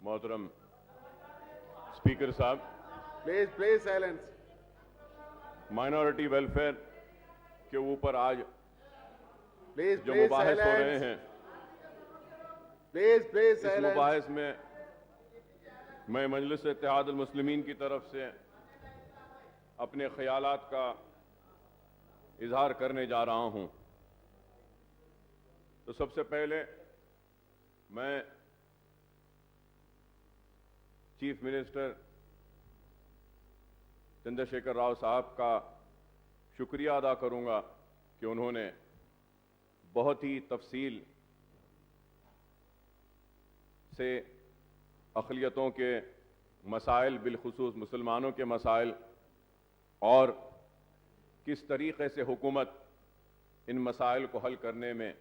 मोहतरम स्पीकर साहब, please silence. Minority welfare के ऊपर आज प्लीज जो प्लीज मुबाहिस हो रहे साइलेंस। हैं, प्लीज इस साइलेंस। मुबाहिस में मैं मजलिस इत्तेहाद अल मुस्लिमीन की तरफ से अपने ख्यालात का इजहार करने जा रहा हूं। तो सबसे पहले मैं चीफ मिनिस्टर चंद्रशेखर राव साहब का शुक्रिया अदा करूंगा कि उन्होंने बहुत ही तफसील से अक़लियतों के मसाइल, बिलखुसूस मुसलमानों के मसाइल और किस तरीक़े से हुकूमत इन मसाइल को हल करने में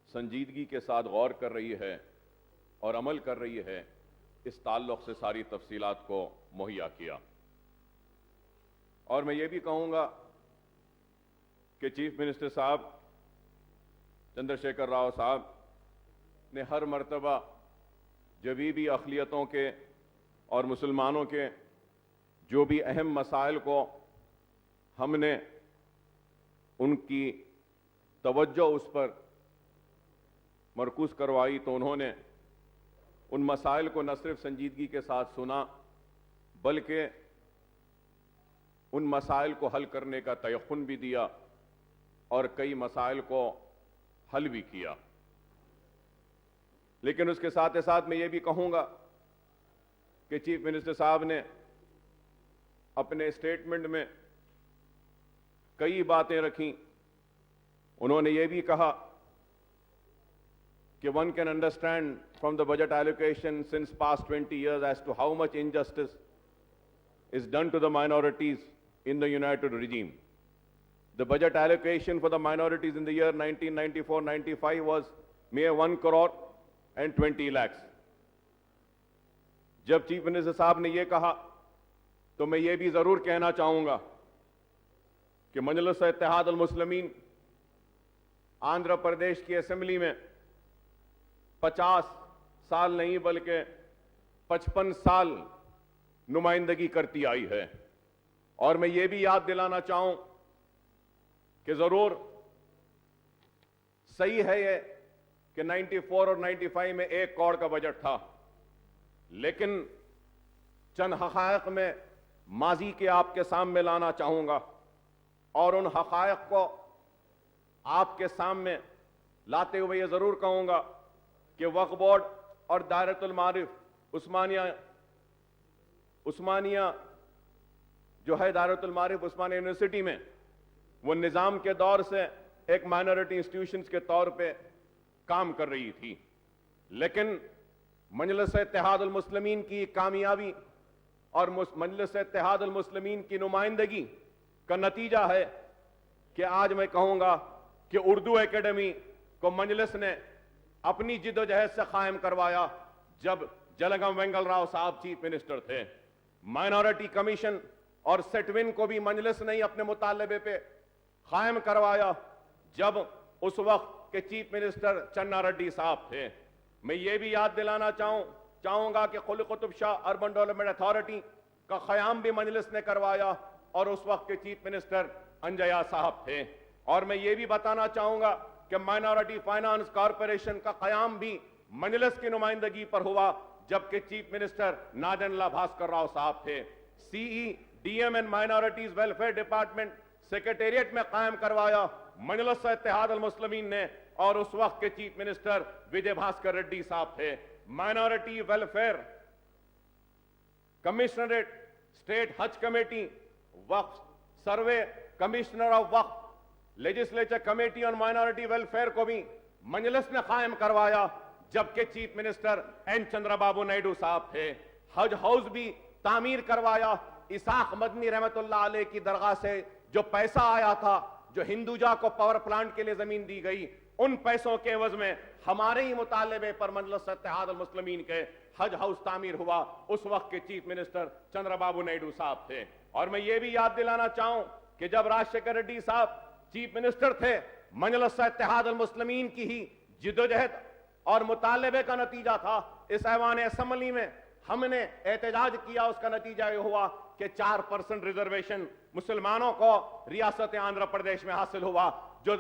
संजीदगी के साथ गौर कर रही है और अमल कर रही है, इस ताल्लुक़ से सारी तफसीलात को मुहैया किया। और मैं ये भी कहूँगा कि चीफ मिनिस्टर साहब चंद्रशेखर राव साहब ने हर मर्तबा जभी भी अक़लियतों के और मुसलमानों के जो भी अहम मसाइल को हमने उनकी तवज्जो उस पर मरकूज़ करवाई, तो उन्होंने उन मसाइल को न सिर्फ संजीदगी के साथ सुना बल्कि उन मसाइल को हल करने का तयक़ुन भी दिया और कई मसाइल को हल भी किया। लेकिन उसके साथ ही साथ मैं ये भी कहूँगा कि चीफ मिनिस्टर साहब ने अपने स्टेटमेंट में कई बातें रखीं। उन्होंने ये भी कहा कि one can understand from the budget allocation since past 20 years as to how much injustice is done to the minorities in the United regime. The budget allocation for the minorities in the year 1994-95 was mere 1 crore and 20 lakhs. जब chief minister साहब ने ये कहा तो मैं ये भी जरूर कहना चाहूंगा कि मजलिस इत्तेहाद अल मुस्लिमीन आंध्र प्रदेश की असेंबली में 50 साल नहीं बल्कि 55 साल नुमाइंदगी करती आई है। और मैं ये भी याद दिलाना चाहूं कि जरूर सही है ये कि 94 और 95 में 1 करोड़ का बजट था, लेकिन चंद हक़ाइक़ में माजी के आपके सामने लाना चाहूंगा और उन हक़ाइक़ को आपके सामने लाते हुए ये जरूर कहूंगा कि वक्फ बोर्ड और दायरतुल मारिफ उस्मानिया जो है दायरतुल मारिफ उस्मानिया यूनिवर्सिटी में, वो निज़ाम के दौर से एक माइनॉरिटी इंस्टीट्यूशंस के तौर पे काम कर रही थी। लेकिन मजलिस इत्तेहाद अल मुस्लिमीन की कामयाबी और मजलिस इत्तेहाद अल मुस्लिमीन की नुमाइंदगी का नतीजा है कि आज मैं कहूँगा कि उर्दू एकेडमी को मजलिस ने अपनी जिद्दोजहद से कायम करवाया जब जलगम वेंगल राव साहब चीफ मिनिस्टर थे। माइनॉरिटी कमीशन और सेटविन को भी मजलिस ने ही अपने मुतालबे पे कायम करवाया जब उस वक्त के चीफ मिनिस्टर चन्ना रेड्डी साहब थे। मैं ये भी याद दिलाना चाहूंगा कि Quli Qutub Shah urban development authority का क़याम भी मजलिस ने करवाया और उस वक्त के चीफ मिनिस्टर अंजया साहब थे। और मैं ये भी बताना चाहूंगा कि माइनॉरिटी फाइनेंस कॉरपोरेशन का क़याम भी मजलिस की नुमाइंदगी पर हुआ जबकि चीफ मिनिस्टर नादनला भास्कर राव साहब थे। CEDM and minorities welfare department secretariat में कायम करवाया मजलिस इत्तेहाद अल मुस्लिमीन ने और उस वक्त के चीफ मिनिस्टर विजय भास्कर रेड्डी साहब थे। माइनॉरिटी वेलफेयर कमिश्नरेट, स्टेट हज कमेटी, वक्फ सर्वे कमिश्नर ऑफ वक्फ, legislature committee on minority welfare को भी मजलिस ने कायम करवाया जबकि chief minister N Chandrababu Naidu साहब थे। हज हाउस भी तामीर करवाया। इसाक मदनी रहमतुल्लाह अलैह की दरगाह से जो पैसा आया था, जो हिंदुजा को पावर प्लांट के लिए जमीन दी गई, उन पैसों के एवज में हमारे ही मुतालबे पर मजलिस इत्तेहाद अल मुस्लिमीन के हज हाउस तामीर हुआ। उस वक्त के चीफ मिनिस्टर चंद्रबाबू नायडू साहब थे। और मैं ये भी याद दिलाना चाहूं कि जब राजशेखर रेड्डी साहब चीफ मिनिस्टर थे, मजलिस इत्तेहाद अल मुस्लिमीन की ही जिद्दोजहद और मुतालबे का नतीजा था اس ایوان اسمبلی میں ہم نے احتجاج کیا، اس کا نتیجہ یہ ہوا کہ 4% ریزرویشن مسلمانوں کو ریاست آندھرا پردیش میں حاصل ہوا، جو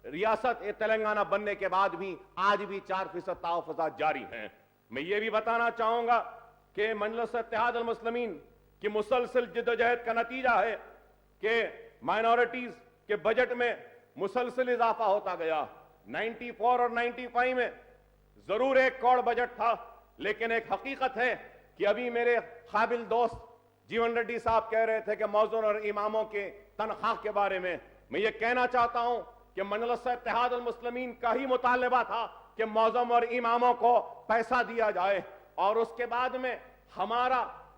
ریاست تلنگانہ بننے کے بعد بھی آج بھی 4% تحفظات جاری ہیں۔ میں یہ بھی بتانا چاہوں گا کہ مجلس اتحاد المسلمین کی مسلسل جدوجہد کا نتیجہ ہے کہ مائنورٹیز کے بجٹ میں مسلسل اضافہ ہوتا گیا۔ 94 اور 95 میں ضرور 1 کروڑ بجٹ تھا، لیکن ایک حقیقت ہے کہ ابھی میرے قابل دوست جیون ریڈی صاحب کہہ رہے تھے کہ موذن اور اماموں کے تنخواہ کے بارے میں یہ کہنا چاہتا ہوں کہ مجلس اتحاد المسلمین کا ہی مطالبہ تھا کہ موذن اور اماموں کو پیسہ دیا جائے، اور اس کے بعد میں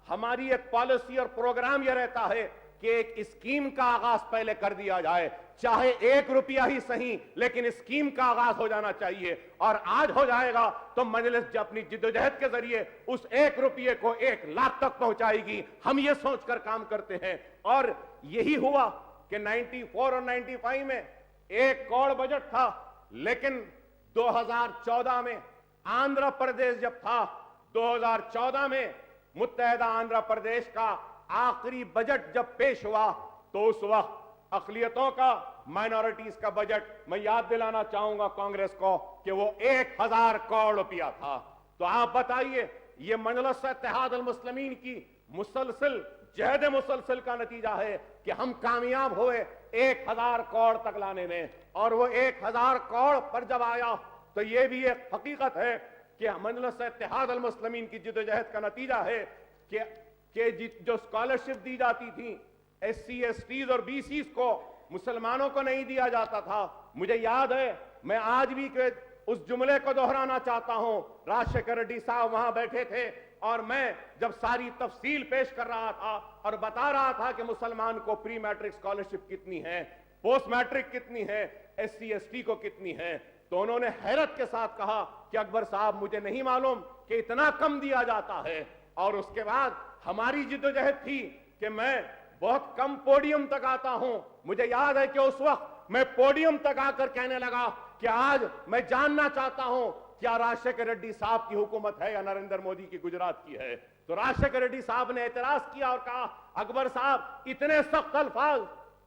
ہماری ایک پالیسی اور پروگرام یہ رہتا ہے کہ ایک اسکیم کا آغاز پہلے کر دیا جائے، چاہے 1 روپیہ ہی صحیح، لیکن اسکیم کا آغاز ہو جانا چاہیے، اور آج ہو جائے گا تو مجلس اپنی جدوجہد کے ذریعے اس 1 روپیے کو 1 لاکھ تک پہنچائے گی۔ ہم یہ سوچ کر کام کرتے ہیں، اور یہی ہوا کہ 94 اور 95 میں 1 کروڑ بجٹ تھا، لیکن 2014 میں آندھرا پردیش جب تھا، 2014 میں متحدہ آندھرا پردیش کا آخری بجٹ جب پیش ہوا تو اس وقت اقلیتوں کا، مائنورٹیز کا بجٹ میں یاد دلانا چاہوں گا کانگریس کو کہ وہ 1000 کروڑ روپیہ تھا۔ تو آپ بتائیے، یہ مجلس اتحاد المسلمین کی مسلسل جہد مسلسل کا نتیجہ ہے کہ ہم کامیاب ہوئے 1000 کروڑ تک لانے میں، اور وہ 1000 کروڑ پر جب آیا تو یہ بھی ایک حقیقت ہے کہ مجلس اتحاد المسلمین کی جدوجہد کا نتیجہ ہے کہ جو اسکالرشپ دی جاتی تھی ایس سی ایس ٹیز اور بی سیز کو، مسلمانوں کو نہیں دیا جاتا تھا۔ مجھے یاد ہے، میں آج بھی اس جملے کو دہرانا چاہتا ہوں، راجشیکھر ریڈی صاحب وہاں بیٹھے تھے اور میں جب ساری تفصیل پیش کر رہا تھا اور بتا رہا تھا کہ مسلمان کو پری میٹرک اسکالرشپ کتنی ہے، پوسٹ میٹرک کتنی ہے، ایس سی ایس ٹی کو کتنی ہے، تو انہوں نے حیرت کے ساتھ کہا کہ اکبر صاحب مجھے نہیں معلوم کہ اتنا کم دیا جاتا ہے۔ اور اس کے بعد ہماری جدوجہد تھی کہ میں بہت کم پوڈیم تک آتا ہوں۔ مجھے یاد ہے کہ اس وقت میں پوڈیم تک آ کر کہنے لگا کہ آج میں جاننا چاہتا ہوں کیا راجشیکھر ریڈی صاحب کی حکومت ہے یا نریندر مودی کی گجرات کی ہے۔ تو راجشیکھر ریڈی صاحب نے اعتراض کیا اور کہا اکبر صاحب اتنے سخت الفاظ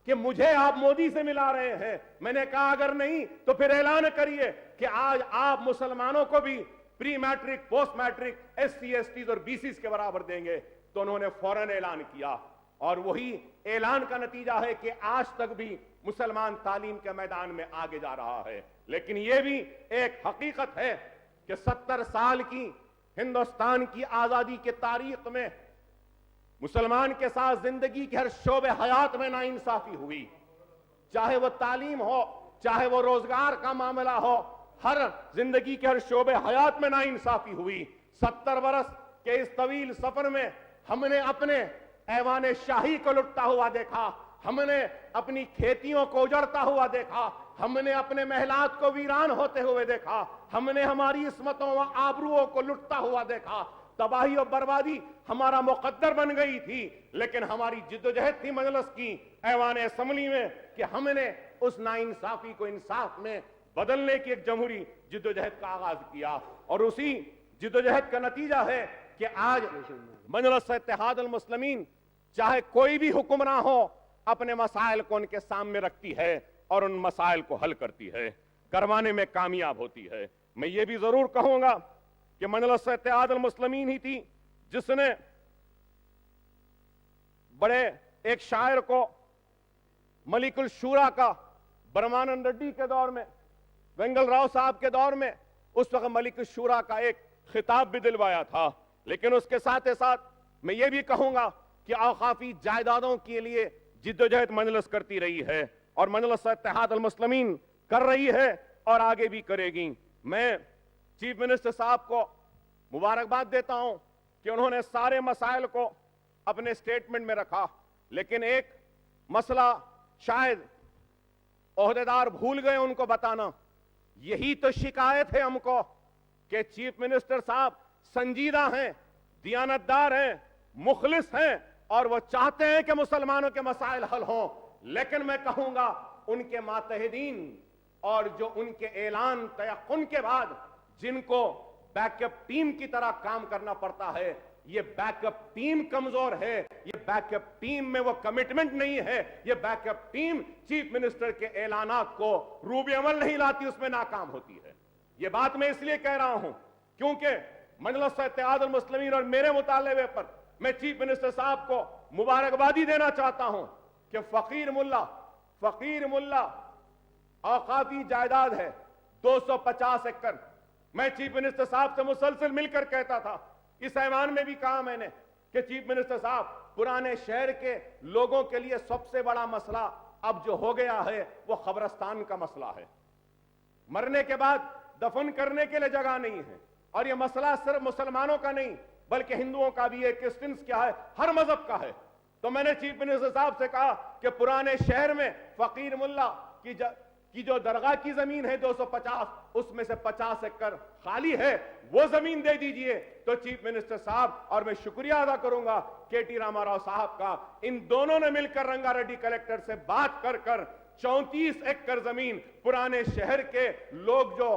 کہ مجھے آپ مودی سے ملا رہے ہیں۔ میں نے کہا اگر نہیں تو پھر اعلان کریے کہ آج آپ مسلمانوں کو بھی pre matric, post matric, S C S Ts اور بی سیز کے برابر دیں گے۔ تو انہوں نے فوراً اعلان کیا، اور وہی اعلان کا نتیجہ ہے کہ آج تک بھی مسلمان تعلیم کے میدان میں آگے جا رہا ہے۔ لیکن یہ بھی ایک حقیقت ہے کہ 70 سال کی ہندوستان کی آزادی کے تاریخ میں مسلمان کے ساتھ زندگی کے ہر شعبے حیات میں ناانصافی ہوئی، چاہے وہ تعلیم ہو، چاہے وہ روزگار کا معاملہ ہو، ہر زندگی کے ہر شعبے حیات میں ناانصافی ہوئی۔ 70 برس کے اس طویل سفر میں ہم نے اپنے ایوان شاہی کو لٹتا ہوا دیکھا، ہم نے اپنی کھیتیوں کو اجڑتا ہوا دیکھا، ہم نے اپنے محلات کو ویران ہوتے ہوئے دیکھا، ہم نے ہماری عصمتوں و آبروؤں کو لٹتا ہوا دیکھا۔ تباہی اور بربادی ہمارا مقدر بن گئی تھی، لیکن ہماری جدوجہد تھی مجلس کی ایوان اسمبلی میں کہ ہم نے اس ناانصافی کو انصاف میں بدلنے کی ایک جمہوری جدوجہد کا آغاز کیا، اور اسی جدوجہد کا نتیجہ ہے کہ آج مجلس اتحاد المسلمین چاہے کوئی بھی حکمراں ہو اپنے مسائل کو ان کے سامنے رکھتی ہے اور ان مسائل کو حل کرتی ہے، کروانے میں کامیاب ہوتی ہے۔ میں یہ بھی ضرور کہوں گا کہ مجلس اتحاد المسلمین ہی تھی جس نے بڑے ایک شاعر کو ملک الشورا کا برمانند ریڈی کے دور میں، وینگل راؤ صاحب کے دور میں، اس وقت ملک الشورا کا ایک خطاب بھی دلوایا تھا۔ لیکن اس کے ساتھ ساتھ میں یہ بھی کہوں گا کہ اوقافی جائیدادوں کے لیے جدوجہد مجلس کرتی رہی ہے، اور مجلس اتحاد المسلمین کر رہی ہے اور آگے بھی کرے گی۔ میں چیف منسٹر صاحب کو مبارکباد دیتا ہوں کہ انہوں نے سارے مسائل کو اپنے سٹیٹمنٹ میں رکھا، لیکن ایک مسئلہ شاید عہدیدار بھول گئے ان کو بتانا۔ یہی تو شکایت ہے ہم کو کہ چیف منسٹر صاحب سنجیدہ ہیں، دیانتدار ہیں، مخلص ہیں، اور وہ چاہتے ہیں کہ مسلمانوں کے مسائل حل ہوں، لیکن میں کہوں گا ان کے ماتحدین اور جو ان کے اعلان تیقن کے بعد جن کو بیک اپ ٹیم کی طرح کام کرنا پڑتا ہے. یہ بیک اپ ٹیم کمزور ہے, یہ بیک اپ ٹیم میں وہ کمٹمنٹ نہیں ہے, یہ back up team chief minister کے اعلانات کو روب عمل نہیں لاتی, اس میں ناکام ہوتی ہے. یہ بات میں اس لیے کہہ رہا ہوں کیونکہ مجلس اتحاد المسلمین اور میرے مطالبے پر میں چیف منسٹر صاحب کو مبارکبادی دینا چاہتا ہوں کہ فقیر ملا اوقافی جائیداد ہے 250 ایکڑ. میں چیف منسٹر صاحب سے مسلسل مل کر کہتا تھا, اس ایوان میں بھی کہا میں نے کہ چیف منسٹر صاحب پرانے شہر کے لوگوں کے لیے سب سے بڑا مسئلہ اب جو ہو گیا ہے وہ قبرستان کا مسئلہ ہے. مرنے کے بعد دفن کرنے کے لیے جگہ نہیں ہے, اور یہ مسئلہ صرف مسلمانوں کا نہیں بلکہ ہندوؤں کا بھی ہے, کرسچنز کیا ہے, ہر مذہب کا ہے. تو میں نے چیف منسٹر صاحب سے کہا کہ پرانے شہر میں فقیر ملا کی جو درگاہ کی زمین ہے 250, اس میں سے 50 ایکڑ خالی ہے, وہ زمین دے دیجئے. تو چیف منسٹر صاحب, اور میں شکریہ ادا کروں گا کے ٹی راما راؤ صاحب کا, ان دونوں نے مل کر رنگا ریڈی کلیکٹر سے بات کر 34 ایکڑ زمین پرانے شہر کے لوگ جو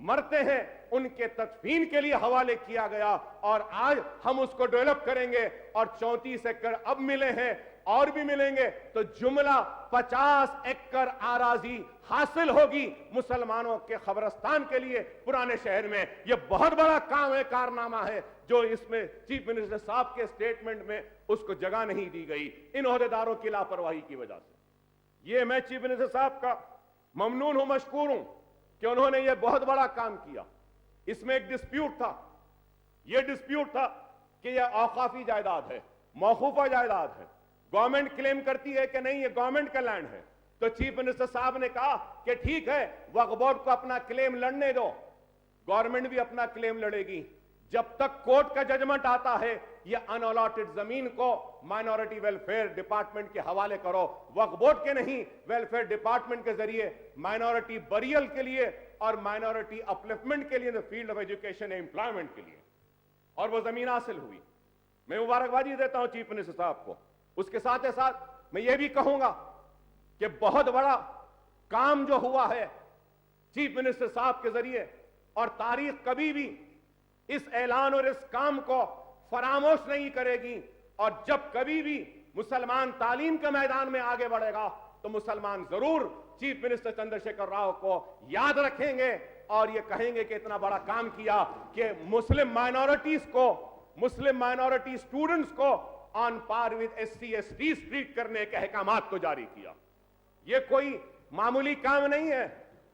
مرتے ہیں ان کے تدفین کے لیے حوالے کیا گیا, اور آج ہم اس کو ڈیولپ کریں گے, اور 34 ایکڑ اب ملے ہیں اور بھی ملیں گے, تو جملہ 50 ایکڑ آراضی حاصل ہوگی مسلمانوں کے قبرستان کے لیے پرانے شہر میں. یہ بہت بڑا کام ہے, کارنامہ ہے, جو اس میں چیف منسٹر صاحب کے سٹیٹمنٹ میں اس کو جگہ نہیں دی گئی ان عہدیداروں کی لاپرواہی کی وجہ سے. یہ میں چیف منسٹر صاحب کا ممنون ہوں, مشکور ہوں کہ انہوں نے یہ بہت بڑا کام کیا. اس میں ایک ڈسپیوٹ تھا, یہ ڈسپیوٹ تھا کہ یہ اوقافی جائیداد ہے, موقوفہ جائیداد ہے, گورنمنٹ کلیم کرتی ہے کہ نہیں یہ گورنمنٹ کا لینڈ ہے. تو چیف منسٹر صاحب نے کہا کہ ٹھیک ہے, وقف بورڈ کو اپنا کلیم لڑنے دو, گورنمنٹ بھی اپنا کلیم لڑے گی. جب تک کورٹ کا ججمنٹ آتا ہے یہ ان الاٹڈ زمین کو مائنورٹی ویلفیئر ڈپارٹمنٹ کے حوالے کرو, وقف بورڈ کے نہیں, ویلفیئر ڈپارٹمنٹ کے ذریعے مائنورٹی بریل کے لیے اور مائنورٹی اپلفمنٹ کے لیے, فیلڈ آف ایجوکیشن امپلائمنٹ کے لیے, اور وہ زمین حاصل ہوئی. میں مبارکبادی دیتا ہوں چیف منسٹر صاحب کو. اس کے ساتھ ساتھ میں یہ بھی کہوں گا کہ بہت بڑا کام جو ہوا ہے چیف منسٹر صاحب کے ذریعے, اور تاریخ کبھی بھی اس اعلان اور اس کام کو فراموش نہیں کرے گی, اور جب کبھی بھی مسلمان تعلیم کے میدان میں آگے بڑھے گا تو مسلمان ضرور چیف منسٹر چندر شیکھر راؤ کو یاد رکھیں گے اور یہ کہیں گے کہ اتنا بڑا کام کیا کہ مسلم مائنورٹیز کو, مسلم مائنورٹی اسٹوڈنٹس کو on par with S C S T treat کرنے کے احکامات کو جاری کیا. یہ کوئی معمولی کام نہیں ہے.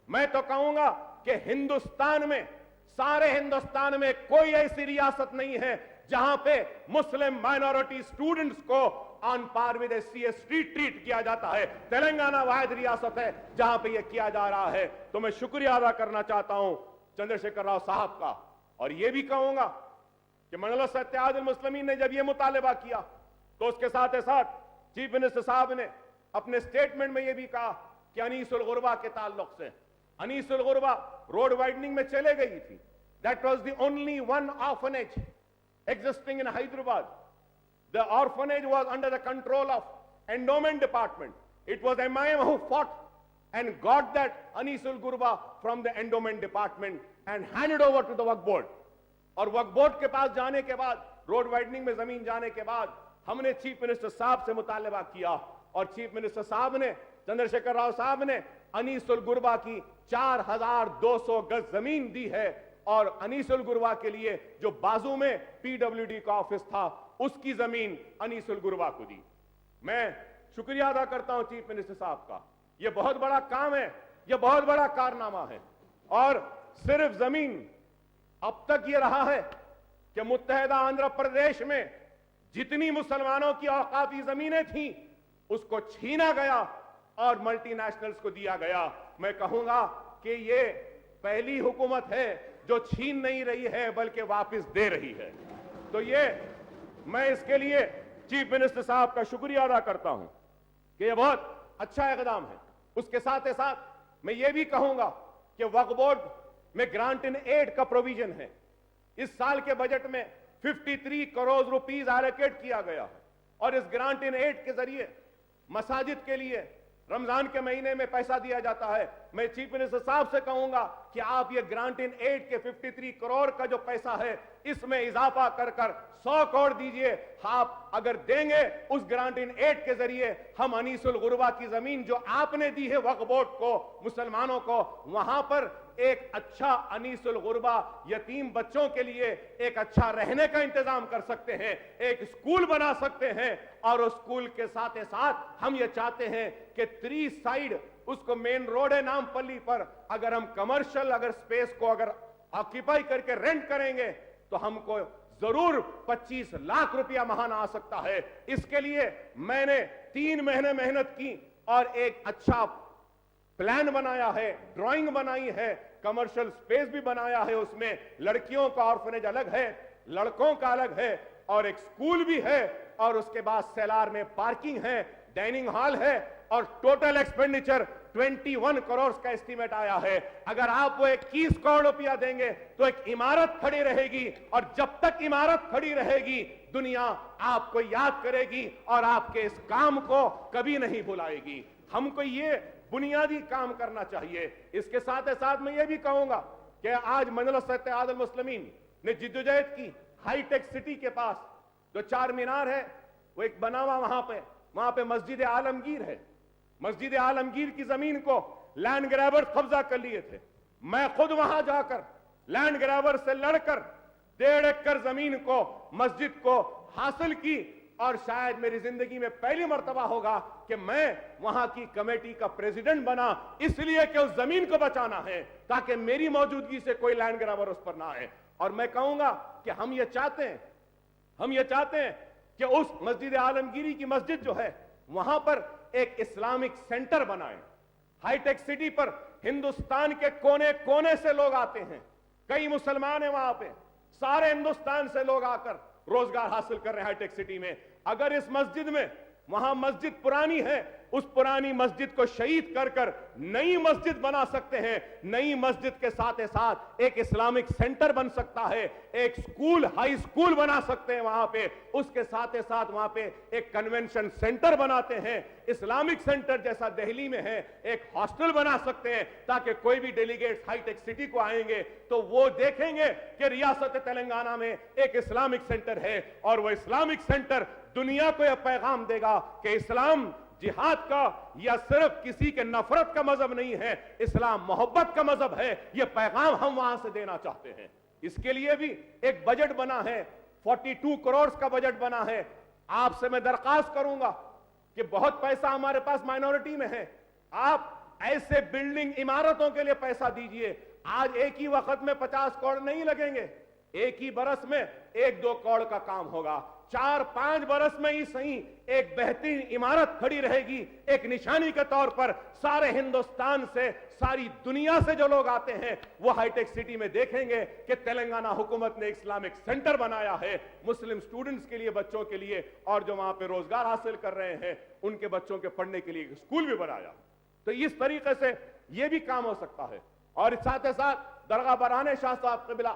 میں تو کہوں گا کہ ہندوستان میں, سارے ہندوستان میں کوئی ایسی ریاست نہیں ہے جہاں پہ مسلم مائنورٹی اسٹوڈنٹس کو on par with S C S T treat کیا جاتا ہے. تلنگانہ واحد ریاست ہے جہاں پہ یہ کیا جا رہا ہے. تو میں شکریہ ادا کرنا چاہتا ہوں چندر شیکھر راؤ صاحب کا, اور یہ بھی کہوں گا کہ مجلس اتحاد المسلمین نے جب یہ مطالبہ کیا تو اس کے ساتھ چیف منسٹر صاحب نے اپنے سٹیٹمنٹ میں یہ بھی کہا کہ انیس الغربا کے تعلق سے, انیس الغربا روڈ وائڈننگ میں چلے گئی تھی. That was the only one orphanage existing in Hyderabad. The orphanage was under the control of endowment department. It was MIM who fought and got that Anis ul-Ghurba from the endowment department and handed over to the Waqf board. اور وقف board کے پاس جانے کے بعد, road وائڈننگ میں زمین جانے کے بعد, ہم نے چیف منسٹر صاحب سے مطالبہ کیا, اور چیف منسٹر صاحب نے, چندر شیکھر راؤ صاحب نے انیس الغربا کی 4200 گز زمین دی ہے, اور انیس الغربا کے لیے جو بازو میں پی ڈبلیو ڈی کا آفس تھا اس کی زمین انیس الغربا کو دی. میں شکریہ ادا کرتا ہوں چیف منسٹر صاحب کا. یہ بہت بڑا کام ہے, یہ بہت بڑا کارنامہ ہے. اور صرف زمین, اب تک یہ رہا ہے کہ متحدہ آندھرا پردیش میں جتنی مسلمانوں کی اوقافی زمینیں تھیں اس کو چھینا گیا اور ملٹی نیشنلز کو دیا گیا. میں کہوں گا کہ یہ پہلی حکومت ہے جو چھین نہیں رہی ہے بلکہ واپس دے رہی ہے. تو یہ میں اس کے لیے چیف منسٹر صاحب کا شکریہ ادا کرتا ہوں کہ یہ بہت اچھا اقدام ہے. اس کے ساتھ میں یہ بھی کہوں گا کہ وقف بورڈ میں گرانٹ ان ایڈ کا پروویژن ہے. اس سال کے بجٹ میں 53 کروڑ روپیز ایلوکیٹ کیا گیا, اور اس گرانٹ ان ایڈ کے ذریعے مساجد کے لیے, رمضان کے مہینے میں پیسہ دیا جاتا ہے. میں چیف منسٹر صاحب سے کہوں گا کہ آپ یہ گرانٹ ان ایڈ کے 53 کروڑ کا جو پیسہ ہے اس میں اضافہ کر 100 کروڑ دیجئے. آپ اگر دیں گے اس گرانٹ ان ایڈ کے ذریعے ہم انیس الغربا کی زمین جو آپ نے دی ہے وقف بورڈ کو, مسلمانوں کو, وہاں پر ایک اچھا انیس الغربا یتیم بچوں کے لیے ایک اچھا رہنے کا انتظام کر سکتے ہیں, ایک اسکول بنا سکتے ہیں. اور اس اسکول کے ساتھ ساتھ ہم یہ چاہتے ہیں کہ 3 سائیڈ اس کو مین روڈ ہے نام پلی پر, اگر ہم کمرشل اگر سپیس کو اگر آکیپائی کر کے رینٹ کریں گے تو ہم کو ضرور 25 لاکھ روپیہ ماہانہ آ سکتا ہے. اس کے لیے میں نے 3 مہینے محنت کی اور ایک اچھا پلان بنایا ہے, ڈرائنگ بنائی ہے, کمرشل سپیس بھی بنایا ہے. اس میں لڑکیوں کا آرفنیج الگ ہے, لڑکوں کا الگ ہے, اور ایک سکول بھی ہے, اور اس کے بعد سیلار میں پارکنگ ہے, ڈائننگ ہال ہے, اور ٹوٹل ایکسپینڈیچر 21 کروڑ کا اسٹیمیٹ آیا ہے. اگر آپ وہ 21 کروڑ روپیہ دیں گے تو ایک عمارت کھڑی رہے گی, اور جب تک عمارت کھڑی رہے گی دنیا آپ کو یاد کرے گی اور آپ کے اس کام کو کبھی نہیں بھلائے گی. ہم کو یہ بنیادی کام کرنا چاہیے. اس کے ساتھ ساتھ میں یہ بھی کہوں گا کہ آج مجلس اتحاد المسلمین نے جدوجہد کی. ہائی ٹیک سٹی کے پاس جو 4 مینار ہے وہ ایک بنا ہوا وہاں پہ مسجد عالمگیر ہے. مسجد عالمگیر کی زمین کو لینڈ گریبر قبضہ کر لیے تھے. میں خود وہاں جا کر لینڈ گریبر سے لڑ کر 1.5 ایکڑ زمین کو مسجد کو حاصل کی, اور شاید میری زندگی میں پہلی مرتبہ ہوگا کہ میں وہاں کی کمیٹی کا پریزیڈنٹ بنا, اس لیے کہ اس زمین کو بچانا ہے تاکہ میری موجودگی سے کوئی لینڈ گریبر اس پر نہ آئے. اور میں کہوں گا کہ ہم یہ چاہتے ہیں کہ اس مسجد عالمگیری کی مسجد جو ہے وہاں پر ایک اسلامک سینٹر بنائیں. ہائی ٹیک سٹی پر ہندوستان کے کونے کونے سے لوگ آتے ہیں, کئی مسلمان ہیں وہاں پہ, سارے ہندوستان سے لوگ آ کر روزگار حاصل کر رہے ہیں ہائی ٹیک سٹی میں. اگر اس مسجد میں, وہاں مسجد پرانی ہے, اس پرانی مسجد کو شہید کر نئی مسجد بنا سکتے ہیں. نئی مسجد کے ساتھ ایک اسلامک سینٹر بن سکتا ہے, ایک سکول, ہائی سکول بنا سکتے ہیں وہاں پہ. اس کے ساتھ وہاں پہ ایک کنونشن سینٹر بناتے ہیں, اسلامک سینٹر جیسا دہلی میں ہے, ایک ہاسٹل بنا سکتے ہیں تاکہ کوئی بھی ڈیلیگیٹس ہائی ٹیک سٹی کو آئیں گے تو وہ دیکھیں گے کہ ریاست تلنگانہ میں ایک اسلامک سینٹر ہے, اور وہ اسلامک سینٹر دنیا کو یہ پیغام دے گا کہ اسلام جہاد کا یا صرف کسی کے نفرت کا مذہب نہیں ہے, اسلام محبت کا مذہب ہے. یہ پیغام ہم وہاں سے دینا چاہتے ہیں. اس کے لیے بھی ایک بجٹ بنا ہے, 42 کروڑ کا بجٹ بنا ہے. آپ سے میں درخواست کروں گا کہ بہت پیسہ ہمارے پاس مائنورٹی میں ہے, آپ ایسے بلڈنگ عمارتوں کے لیے پیسہ دیجئے. آج ایک ہی وقت میں 50 کروڑ نہیں لگیں گے, ایک ہی برس میں 1-2 کروڑ کا کام ہوگا. 4-5 برس میں ہی صحیح ایک بہترین عمارت کھڑی رہے گی, ایک نشانی کے طور پر سارے ہندوستان سے, ساری دنیا سے جو لوگ آتے ہیں وہ ہائی ٹیک سٹی میں دیکھیں گے کہ تلنگانہ حکومت نے اسلامک سینٹر بنایا ہے مسلم سٹوڈنٹس کے لیے, بچوں کے لیے, اور جو وہاں پہ روزگار حاصل کر رہے ہیں ان کے بچوں کے پڑھنے کے لیے ایک اسکول بھی بنایا. تو اس طریقے سے یہ بھی کام ہو سکتا ہے. اور ساتھ درگاہ برہان شاہ صاحب قبلہ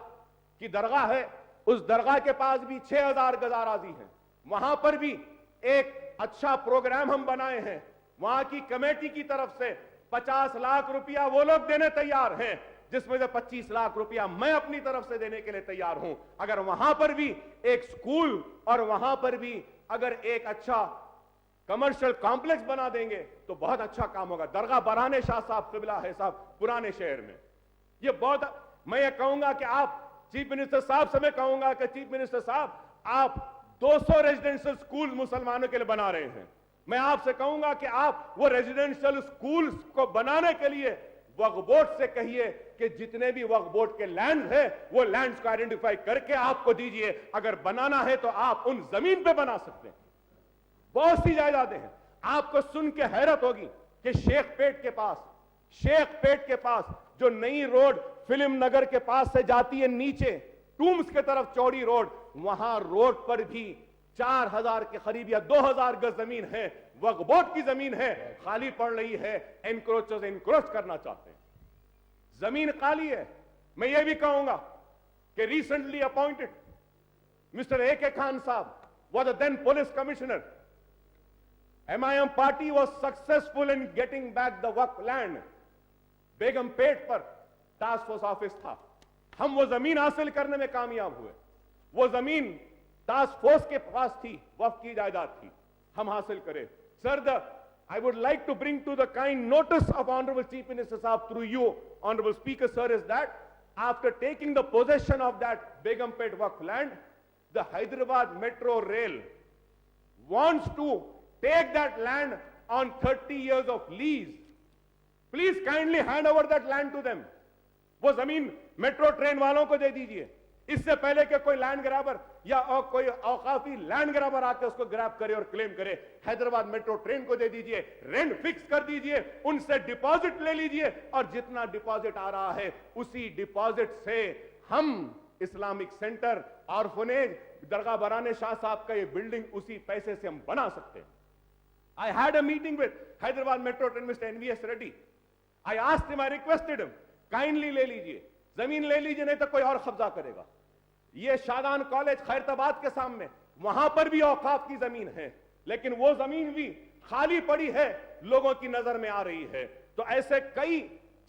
کی درگاہ ہے, اس درگاہ کے پاس بھی 6000 گز اراضی ہیں, وہاں پر بھی ایک اچھا پروگرام ہم بنائے ہیں. وہاں کی کمیٹی کی طرف سے 50 لاکھ روپیہ وہ لوگ دینے تیار ہیں, جس میں سے 25 لاکھ روپیہ میں اپنی طرف سے دینے کے لیے تیار ہوں. اگر وہاں پر بھی ایک سکول اور وہاں پر بھی اگر ایک اچھا کمرشل کمپلیکس بنا دیں گے تو بہت اچھا کام ہوگا. درگاہ برہان شاہ صاحب قبلہ ہے صاحب پرانے شہر میں, یہ بہت, میں یہ کہوں گا کہ آپ چیف منسٹر صاحب سے میں کہوں گا کہ چیف منسٹر صاحب آپ 200 ریزیڈنشل سکول مسلمانوں کے لیے بنا رہے ہیں. میں آپ سے کہوں گا کہ آپ وہ ریزیڈنشل سکولز کو بنانے کے لیے وقف بورڈ سے کہیے کہ جتنے بھی وقف بورڈ کے لینڈ ہیں وہ لینڈز کو آئیڈینٹیفائی کر کے آپ کو دیجئے. اگر بنانا ہے تو آپ ان زمین پہ بنا سکتے ہیں. بہت سی جائیدادیں ہیں. آپ کو سن کے حیرت ہوگی کہ شیخ پیٹ کے پاس جو نئی روڈ فلم نگر کے پاس سے جاتی ہے نیچے ٹومز کے طرف چوڑی روڈ, وہاں روڈ پر بھی 4000 کے قریب یا 2000 گز زمین ہے, وقف بورڈ کی زمین ہے, خالی پڑ رہی ہے. انکروچرز انکروچ کرنا چاہتے ہیں, زمین خالی ہے. میں یہ بھی کہوں گا کہ ریسنٹلی اپوائنٹڈ مسٹر اے کے خان صاحب was the then police commissioner. MIM party was successful in getting back the Waqf land. बेगम पेट पर टास्क फोर्स ऑफिस था, हम वो जमीन हासिल करने में कामयाब हुए। वो जमीन टास्क फोर्स के पास थी, वक्फ की जायदाद थी, हम हासिल करें। Sir, I would like to bring to the kind notice of Honorable Chief Minister Sahab through you, Honorable Speaker Sir, is that after taking the possession of that Begumpet Waqf land, the Hyderabad Metro Rail wants to take that land on 30 years of lease. Please kindly hand over that land to them. वो जमीन metro train वालों को दे दीजिए, इससे पहले कि कोई land grabber या कोई औकाफी लैंड ग्रैबर आके उसको ग्रैब करे और क्लेम करे। हैदराबाद मेट्रो ट्रेन को दे दीजिए, रेंट फिक्स कर दीजिए, उनसे डिपॉजिट ले लीजिए और जितना डिपॉजिट आ रहा है उसी डिपॉजिट से हम इस्लामिक सेंटर, ऑर्फनेज, दरगाह बराने शाह साहब का ये बिल्डिंग उसी पैसे से हम बना सकते हैं। I had a meeting with Hyderabad Metro Train Mr. NVS Reddy. I asked him, I requested him, kindly ले लीजिए, जमीन ले लीजिए, नहीं तो कोई और कब्जा करेगा। ये शादान कॉलेज खैरताबाद के सामने, वहां पर भी औकाफ की जमीन है, लेकिन वो जमीन भी खाली पड़ी है, लोगों की नजर में आ रही है। तो ऐसे कई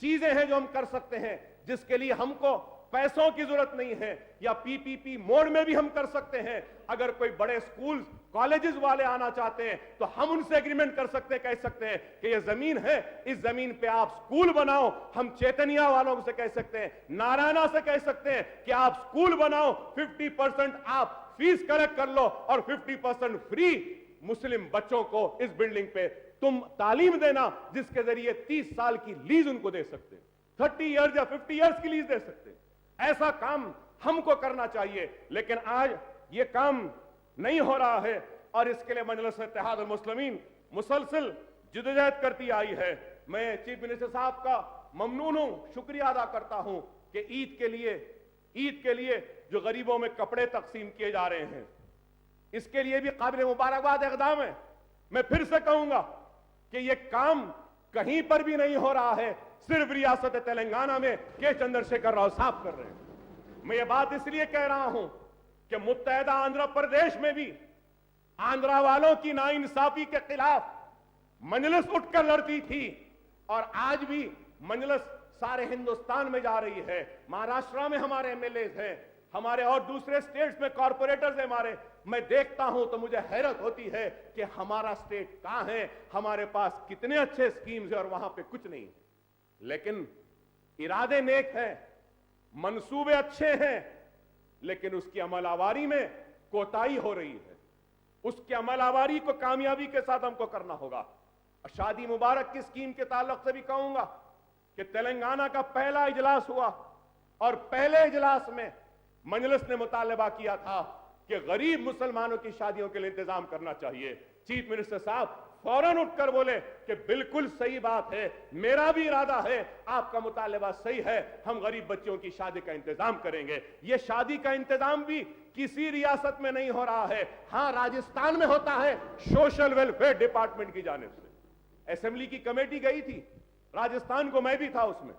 चीजें हैं जो हम कर सकते हैं, जिसके लिए हमको पैसों की जरूरत नहीं है, या पीपीपी मोड में भी हम कर सकते हैं। अगर कोई बड़े स्कूल कॉलेजेस वाले आना चाहते हैं तो हम उनसे एग्रीमेंट कर सकते हैं, कह सकते हैं कि ये जमीन है, इस जमीन पे आप स्कूल बनाओ। हम चैतन्या वालों से कह सकते हैं, नारायणा से कह सकते हैं कि आप स्कूल बनाओ, 50% आप फीस कलेक्ट कर लो और 50% फ्री मुस्लिम बच्चों को इस बिल्डिंग पे तुम तालीम देना, जिसके जरिए 30 साल की लीज उनको दे सकते हैं, 30 इयर्स या 50 इयर्स की लीज दे सकते हैं। ऐसा काम हमको करना चाहिए, लेकिन आज ये काम नहीं हो रहा है और इसके लिए मजलिस इत्तेहाद मुस्लिमीन मुसलसल जिद्दोजहद करती आई है। मैं चीफ मिनिस्टर साहब का ममनून हूं, शुक्रिया अदा करता हूं कि ईद के लिए जो गरीबों में कपड़े तकसीम किए जा रहे हैं, इसके लिए भी काबिल मुबारकबाद इक़दाम है। मैं फिर से कहूंगा कि यह काम कहीं पर भी नहीं हो रहा है, सिर्फ रियासत तेलंगाना में के चंद्रशेखर राव साहब कर रहे हैं। मैं ये बात इसलिए कह रहा हूं कि मुत्तहदा आंध्र प्रदेश में भी आंध्रा वालों की नाइंसाफी के खिलाफ मजलिस उठकर लड़ती थी और आज भी मजलिस सारे हिंदुस्तान में जा रही है। महाराष्ट्र में हमारे एमएलए हैं, हमारे और दूसरे स्टेट्स में कॉर्पोरेटर्स हैं हमारे। मैं देखता हूं तो मुझे हैरत होती है कि हमारा स्टेट कहां है, हमारे पास कितने अच्छे स्कीम्स हैं और वहां पे कुछ नहीं है। लेकिन इरादे नेक हैं, मंसूबे अच्छे हैं, लेकिन उसकी अमलावारी में कोताही हो रही है। उसकी अमलावारी को कामयाबी के साथ हमको करना होगा। शादी मुबारक की स्कीम के ताल्लुक से भी कहूंगा कि तेलंगाना का पहला इजलास हुआ और पहले इजलास में मजलिस ने मुतालबा किया था कि गरीब मुसलमानों की शादियों के लिए इंतजाम करना चाहिए। चीफ मिनिस्टर साहब फौरन उठकर बोले कि बिल्कुल सही बात है, मेरा भी इरादा है, आपका मुतालबा सही है, हम गरीब बच्चों की शादी का इंतजाम करेंगे। ये शादी का इंतजाम भी किसी रियासत में नहीं हो रहा है, हां राजस्थान में होता है, सोशल वेलफेयर डिपार्टमेंट की जानिब से। असेंबली की कमेटी गई थी राजस्थान को, मैं भी था उसमें।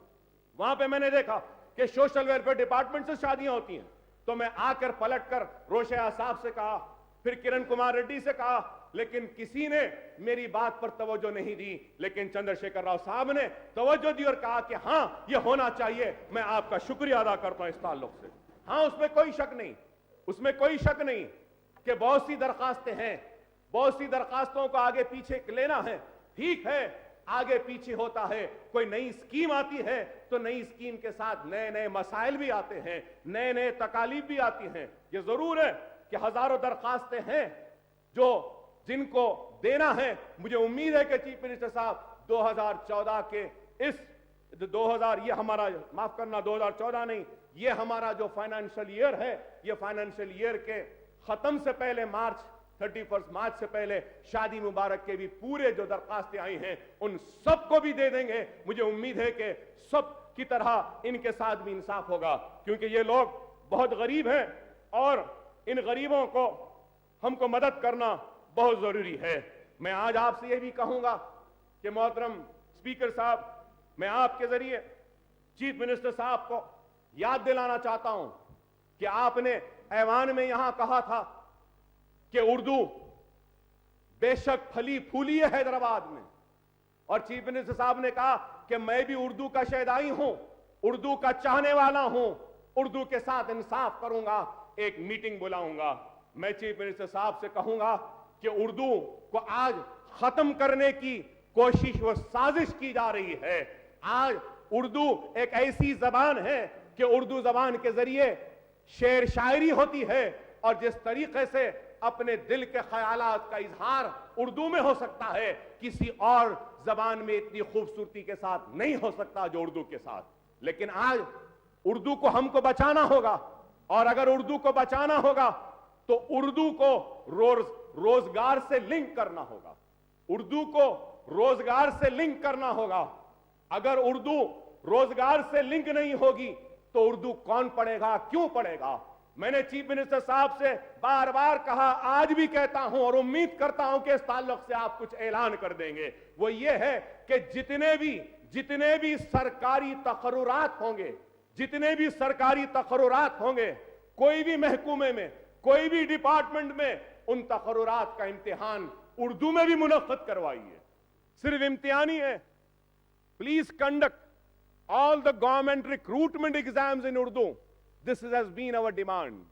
वहां पे मैंने देखा कि सोशल वेलफेयर डिपार्टमेंट से शादियां होती हैं। तो मैं आकर पलटकर रोशया साहब से कहा, फिर किरण कुमार रेड्डी से कहा, लेकिन किसी ने मेरी बात पर तवज्जो नहीं दी। लेकिन चंद्रशेखर राव साहब ने तवज्जो दी और कहा कि हां यह होना चाहिए। मैं आपका शुक्रिया अदा करता हूं इस ताल्लुक से। हां, उसमें कोई शक नहीं, उसमें कोई शक नहीं कि बहुत सी दरखास्तें हैं, बहुत सी दरखास्तों को आगे पीछे लेना है, ठीक है, आगे पीछे होता है। कोई नई स्कीम आती है तो नई स्कीम के साथ नए नए मसाइल भी आते हैं, नए नए तकालीफ भी आती हैं। ये जरूर है कि हजारों दरखास्तें हैं जो जिनको देना है। मुझे उम्मीद है कि चीफ मिनिस्टर साहब 2014 के इस 2000 ये हमारा, माफ करना 2014 नहीं, ये हमारा जो फाइनेंशियल ईयर है, ये फाइनेंशियल ईयर के खत्म से पहले 31 मार्च से पहले शादी मुबारक के भी पूरे जो दरखास्तें आई हैं उन सबको भी दे देंगे। मुझे उम्मीद है कि सब की तरह इनके साथ भी इंसाफ होगा, क्योंकि ये लोग बहुत गरीब हैं और इन गरीबों को हमको मदद करना बहुत जरूरी है। मैं आज आपसे यह भी कहूंगा कि मोहतरम स्पीकर साहब, मैं आपके जरिए चीफ मिनिस्टर साहब को याद दिलाना चाहता हूं कि आपने ऐवान में यहां कहा था कि उर्दू بے شک پھلی پھولی ہے حیدرآباد میں. اور چیف منسٹر صاحب نے کہا کہ میں بھی اردو کا شیدائی ہوں, اردو کا چاہنے والا ہوں, اردو کے ساتھ انصاف کروں گا, ایک میٹنگ بلاؤں گا. میں چیف منسٹر صاحب سے کہوں گا کہ اردو کو آج ختم کرنے کی کوشش و سازش کی جا رہی ہے. آج اردو ایک ایسی زبان ہے کہ اردو زبان کے ذریعے شعر شاعری ہوتی ہے, اور جس طریقے سے اپنے دل کے خیالات کا اظہار اردو میں ہو سکتا ہے, کسی اور زبان میں اتنی خوبصورتی کے ساتھ نہیں ہو سکتا جو اردو کے ساتھ. لیکن آج اردو کو ہم کو بچانا ہوگا, اور اگر اردو کو بچانا ہوگا تو اردو کو روزگار سے لنک کرنا ہوگا. اردو کو روزگار سے لنک کرنا ہوگا. اگر اردو روزگار سے لنک نہیں ہوگی تو اردو کون پڑھے گا, کیوں پڑھے گا؟ میں نے چیف منسٹر صاحب سے بار بار کہا, آج بھی کہتا ہوں, اور امید کرتا ہوں کہ اس تعلق سے آپ کچھ اعلان کر دیں گے. وہ یہ ہے کہ جتنے بھی سرکاری تقررات ہوں گے, کوئی بھی محکومے میں, کوئی بھی ڈپارٹمنٹ میں, ان تقررات کا امتحان اردو میں بھی منعقد کروائیے. صرف امتحانی ہے. Please conduct all the government recruitment exams in Urdu. This has been our demand.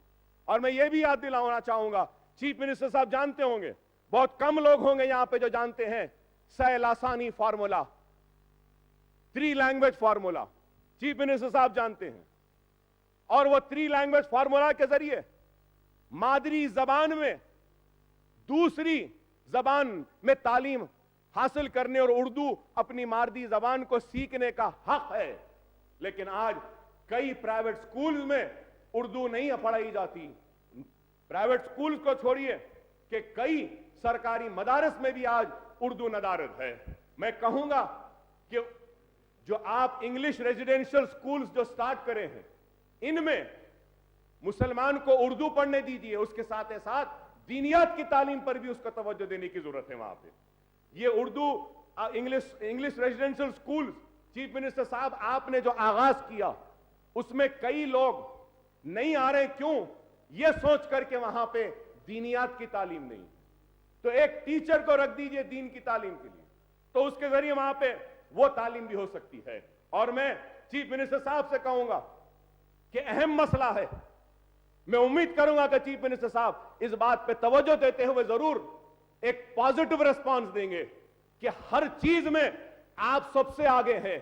اور میں یہ بھی یاد دلانا چاہوں گا, چیف منسٹر صاحب جانتے ہوں گے, بہت کم لوگ ہوں گے یہاں پہ جو جانتے ہیں, سہ لاسانی formula, 3 language formula chief minister صاحب جانتے ہیں. اور وہ 3 لینگویج فارمولا کے ذریعے مادری زبان میں دوسری زبان میں تعلیم حاصل کرنے, اور اردو اپنی مادری زبان کو سیکھنے کا حق ہے. لیکن آج کئی پرائیویٹ سکولز میں اردو نہیں پڑھائی جاتی. پرائیویٹ سکولز کو چھوڑیے کہ کئی سرکاری مدارس میں بھی آج اردو ندارت ہے. میں کہوں گا کہ جو آپ انگلش ریزیڈینشل سکولز جو سٹارٹ کرے ہیں, ان میں مسلمان کو اردو پڑھنے دیجیے, اس کے ساتھ ساتھ دینیات کی تعلیم پر بھی اس کو توجہ دینے کی ضرورت ہے. وہاں پہ یہ Urdu English residential school, chief minister صاحب آپ نے جو آغاز کیا, اس میں کئی لوگ نہیں آ رہے, کیوں؟ یہ سوچ کر کے وہاں پہ دینیات کی تعلیم نہیں. تو ایک ٹیچر کو رکھ دیجئے دین کی تعلیم کے لیے, تو اس کے ذریعے وہاں پہ وہ تعلیم بھی ہو سکتی ہے. اور میں چیف منسٹر صاحب سے کہوں گا کہ اہم مسئلہ ہے, میں امید کروں گا کہ چیف منسٹر صاحب اس بات پہ توجہ دیتے ہوئے ضرور ایک پازیٹو ریسپانس دیں گے کہ ہر چیز میں آپ سب سے آگے ہیں.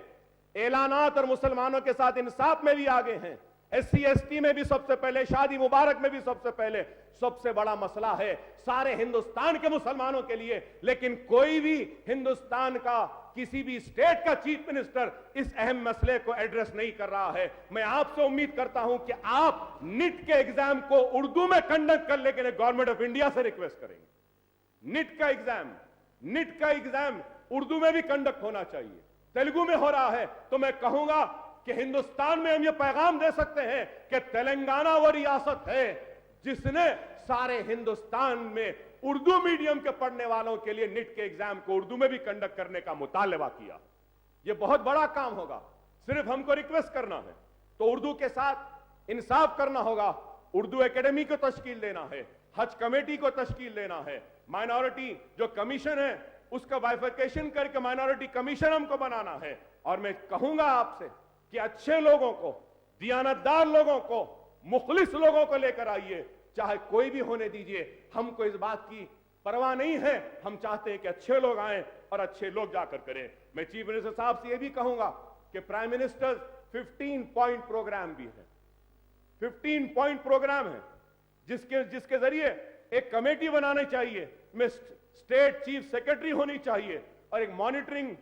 اعلانات اور مسلمانوں کے ساتھ انصاف میں بھی آگے ہیں, SC ST میں بھی سب سے پہلے, شادی مبارک میں بھی سب سے پہلے. سب سے بڑا مسئلہ ہے سارے ہندوستان کے مسلمانوں کے لیے, لیکن کوئی بھی ہندوستان کا کسی بھی اسٹیٹ کا چیف منسٹر اس اہم مسئلے کو ایڈریس نہیں کر رہا ہے. میں آپ سے امید کرتا ہوں کہ آپ نیٹ کے ایگزام کو اردو میں کنڈکٹ کر لے کے گورنمنٹ آف انڈیا سے ریکویسٹ کریں گے. نیٹ کا ایگزام اردو میں بھی کنڈکٹ ہونا چاہیے. تیلگو میں ہو رہا ہے تو میں کہوں گا کہ ہندوستان میں ہم یہ پیغام دے سکتے ہیں کہ تلنگانہ وہ ریاست ہے جس نے سارے ہندوستان میں اردو میڈیم کے پڑھنے والوں کے لیے نیٹ کے ایگزام کو اردو میں بھی کنڈکٹ کرنے کا مطالبہ کیا. یہ بہت بڑا کام ہوگا. صرف ہم کو ریکویسٹ کرنا ہے, تو اردو کے ساتھ انصاف کرنا ہوگا. اردو اکیڈمی کو تشکیل دینا ہے, حج کمیٹی کو تشکیل دینا ہے, مائنورٹی جو کمیشن ہے اس کا بائیفرکیشن کر کے مائنورٹی کمیشن ہم کو بنانا ہے. اور میں کہوں گا آپ سے کہ اچھے لوگوں کو, دیانتدار لوگوں کو, مخلص لوگوں کو لے کر آئیے, چاہے کوئی بھی ہونے دیجئے. ہم کو اس بات کی پرواہ نہیں ہے, ہم چاہتے ہیں کہ اچھے لوگ آئیں اور اچھے لوگ جا کر کریں. میں چیف منسٹر صاحب سے یہ بھی کہوں گا کہ پرائم منسٹر 15 پوائنٹ پروگرام بھی ہے, 15 پوائنٹ پروگرام ہے جس کے ذریعے ایک کمیٹی بنانے چاہیے, میں اسٹیٹ چیف سیکرٹری ہونی چاہیے, اور ایک مانیٹرنگ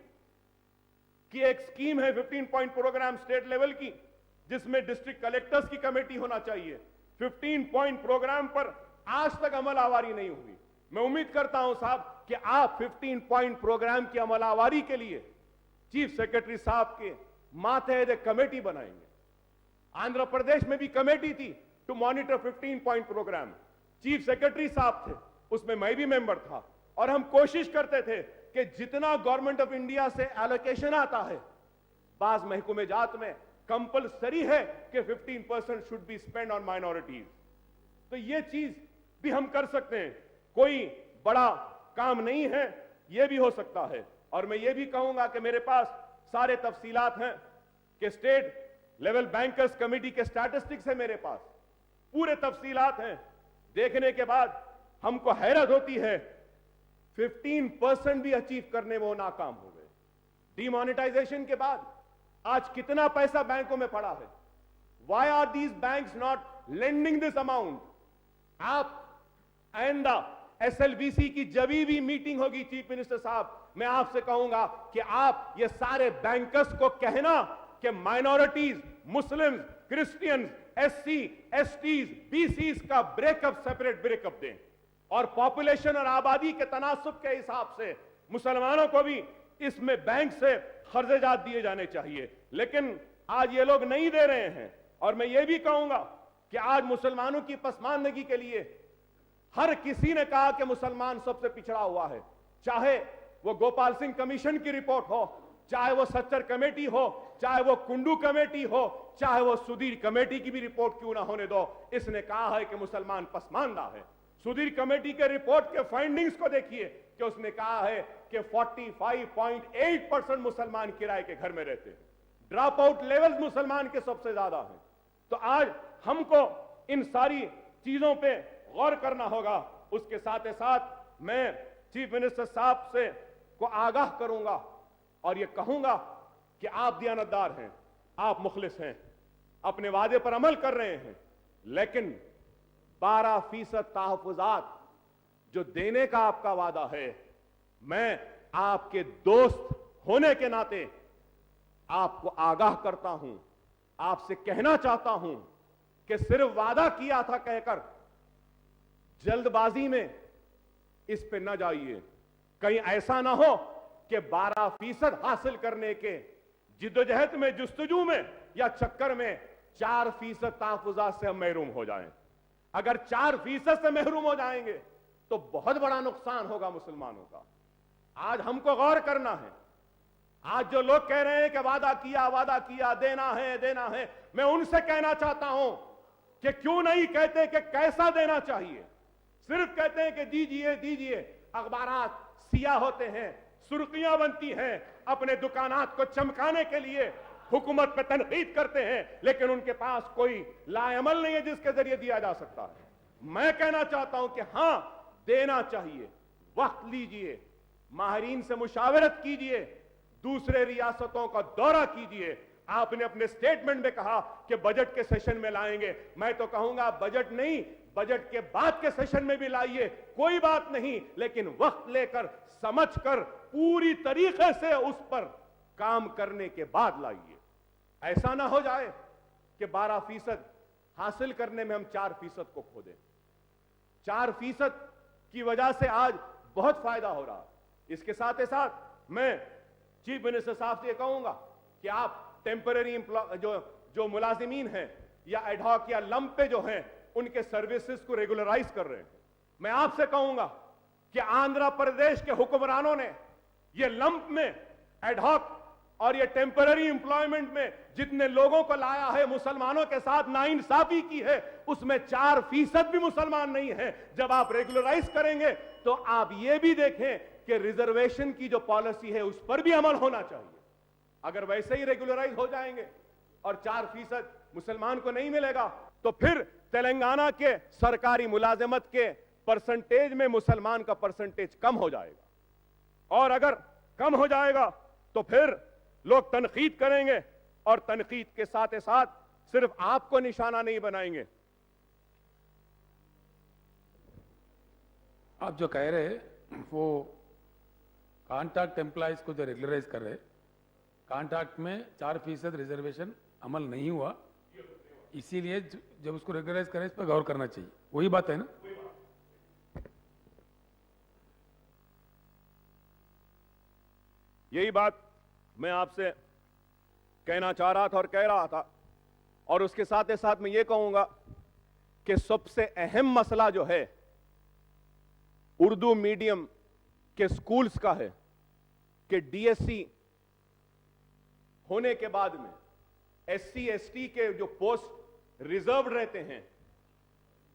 کی ایک سکیم ہے 15 پوائنٹ پروگرام اسٹیٹ لیول کی, جس میں ڈسٹرکٹ کلیکٹرز کی کمیٹی ہونا چاہیے. 15 پوائنٹ پروگرام پر آج تک عمل آوری نہیں ہوئی. میں امید کرتا ہوں صاحب کہ آپ 15 پوائنٹ پروگرام کی عمل آوری کے لیے چیف سیکرٹری صاحب کے ماتحت ایک کمیٹی بنائیں گے. آندھرا پردیش میں بھی کمیٹی تھی to monitor 15 point program, chief secretary صاحب تھے, اس میں میں بھی ممبر تھا, اور ہم کوشش کرتے تھے کہ جتنا گورنمنٹ آف انڈیا سے ایلوکیشن آتا ہے, بعض محکمہ جات میں کمپلسری ہے کہ 15% should be spent on minorities. تو یہ چیز بھی ہم کر سکتے ہیں. کوئی بڑا काम नहीं है, ये भी हो सकता है। और मैं ये भी कहूंगा कि मेरे पास सारे तफसीलात हैं कि स्टेट लेवल बैंकर्स कमेटी के स्टैटिस्टिक्स है मेरे पास, पूरे तफसीलात हैं। देखने के बाद हमको हैरत होती है, 15% भी अचीव करने में वो नाकाम हो गए। डिमोनेटाइजेशन के बाद आज कितना पैसा बैंकों में पड़ा है? Why are these banks not lending this amount? आप आइंदा SLBC की जभी भी मीटिंग होगी चीफ मिनिस्टर साहब, मैं आपसे कहूंगा कि आप ये सारे बैंकर्स को कहना कि minorities, Muslims, Christians, SC, STs, BCs का ब्रेकअप, सेपरेट ब्रेकअप दें और पॉपुलेशन और आबादी के तनासुब के हिसाब से मुसलमानों को भी इसमें बैंक से खर्जात दिए जाने चाहिए। लेकिन आज ये लोग नहीं दे रहे हैं। और मैं ये भी कहूंगा कि आज मुसलमानों की पसमानदगी के लिए हर किसी ने कहा कि मुसलमान सबसे पिछड़ा हुआ है, चाहे वो गोपाल सिंह कमीशन की रिपोर्ट हो, चाहे वो सच्चर कमेटी हो, चाहे वो कुंडू कमेटी हो, चाहे वो सुधीर कमेटी की भी रिपोर्ट क्यों ना होने दो, इसने कहा है कि मुसलमान पसमानदा है। सुधीर कमेटी के रिपोर्ट के फाइंडिंग्स को देखिए कि उसने कहा है कि 45.8% मुसलमान किराए के घर में रहते हैं। ड्रॉप आउट लेवल्स मुसलमान के सबसे ज्यादा हैं। तो आज हमको इन सारी चीजों पे गौर करना होगा। उसके साथ ही साथ मैं चीफ मिनिस्टर साहब से को आगाह करूंगा और ये कहूंगा कि आप दियानतदार हैं, आप मुखलिस हैं, अपने वादे पर अमल कर रहे हैं, लेकिन 12% तहफुजात जो देने का आपका वादा है, मैं आपके दोस्त होने के नाते आपको आगाह करता हूं, आपसे कहना चाहता हूं कि सिर्फ वादा किया था कहकर जल्दबाजी में इस पे न जाइए। कहीं ऐसा ना हो कि 12% हासिल करने के जिद्दोजहद में, जुस्तजू में या चक्कर में 4% तहफुजात से हम महरूम हो जाएं। अगर 4% से महरूम हो जाएंगे तो बहुत बड़ा नुकसान होगा मुसलमानों का। आज हमको गौर करना है। आज जो लोग कह रहे हैं कि वादा किया, देना है, मैं उनसे कहना चाहता हूं कि क्यों नहीं कहते कि कैसा देना चाहिए। सिर्फ कहते हैं कि दीजिए। अखबारात सियाह होते हैं, सुर्खियां बनती हैं, अपने दुकानात को चमकाने के लिए हुकूमत पे तनकीद करते हैं, लेकिन उनके पास कोई लाएमल नहीं है जिसके जरिए दिया जा सकता है। मैं कहना चाहता हूं कि हां, देना चाहिए, वक्त लीजिए, माहिरीन से मुशावरत कीजिए, दूसरे रियासतों का दौरा कीजिए। आपने अपने स्टेटमेंट में कहा कि बजट के सेशन में लाएंगे, मैं तो कहूंगा बजट नहीं, बजट के बाद के सेशन में भी लाइए, कोई बात नहीं, लेकिन वक्त लेकर, समझकर, पूरी तरीके से उस पर काम करने के बाद लाइए। ऐसा ना हो जाए कि 12% हासिल करने में हम 4% को खो दें। 4% की वजह से आज बहुत फायदा हो रहा है। इसके साथ ही साथ मैं चीफ मिनिस्टर साहब से कहूंगा कि आप टेम्पररी जो मुलाजिमीन हैं या एडहॉक या लंप पे जो हैं, उनके सर्विसेज को रेगुलराइज कर रहे हैं। मैं आपसे कहूंगा कि आंध्र प्रदेश के हुक्मरानों ने ये लंप में, एडहॉक और ये टेम्पररी एम्प्लॉयमेंट में जितने लोगों को लाया है, मुसलमानों के साथ नाइंसाफी की है, उसमें 4% भी मुसलमान नहीं है। जब आप रेगुलराइज करेंगे तो आप ये भी देखें कि रिजर्वेशन की जो पॉलिसी है उस पर भी अमल होना चाहिए। अगर वैसे ही रेगुलराइज हो जाएंगे और 4% मुसलमान को नहीं मिलेगा तो फिर तेलंगाना के सरकारी मुलाजिमत के परसेंटेज में मुसलमान का परसेंटेज कम हो जाएगा, और अगर कम हो जाएगा तो फिर लोग तनकीद करेंगे, और तनकीद के साथ साथ सिर्फ आपको निशाना नहीं बनाएंगे। आप जो कह रहे हैं वो कॉन्ट्रैक्ट एम्प्लॉयज को जो रेगुलराइज कर रहे, कॉन्ट्रैक्ट में 4% रिजर्वेशन अमल नहीं हुआ, इसीलिए जब उसको रेगुलराइज करें इस पर गौर करना चाहिए। वही बात है ना? यही बात मैं आपसे कहना चाह रहा था और कह रहा था। और उसके साथ ही साथ मैं ये कहूंगा कि सबसे अहम मसला जो है उर्दू मीडियम के स्कूल्स का है कि डीएससी होने के बाद में एससी एसटी के जो पोस्ट रिजर्व रहते हैं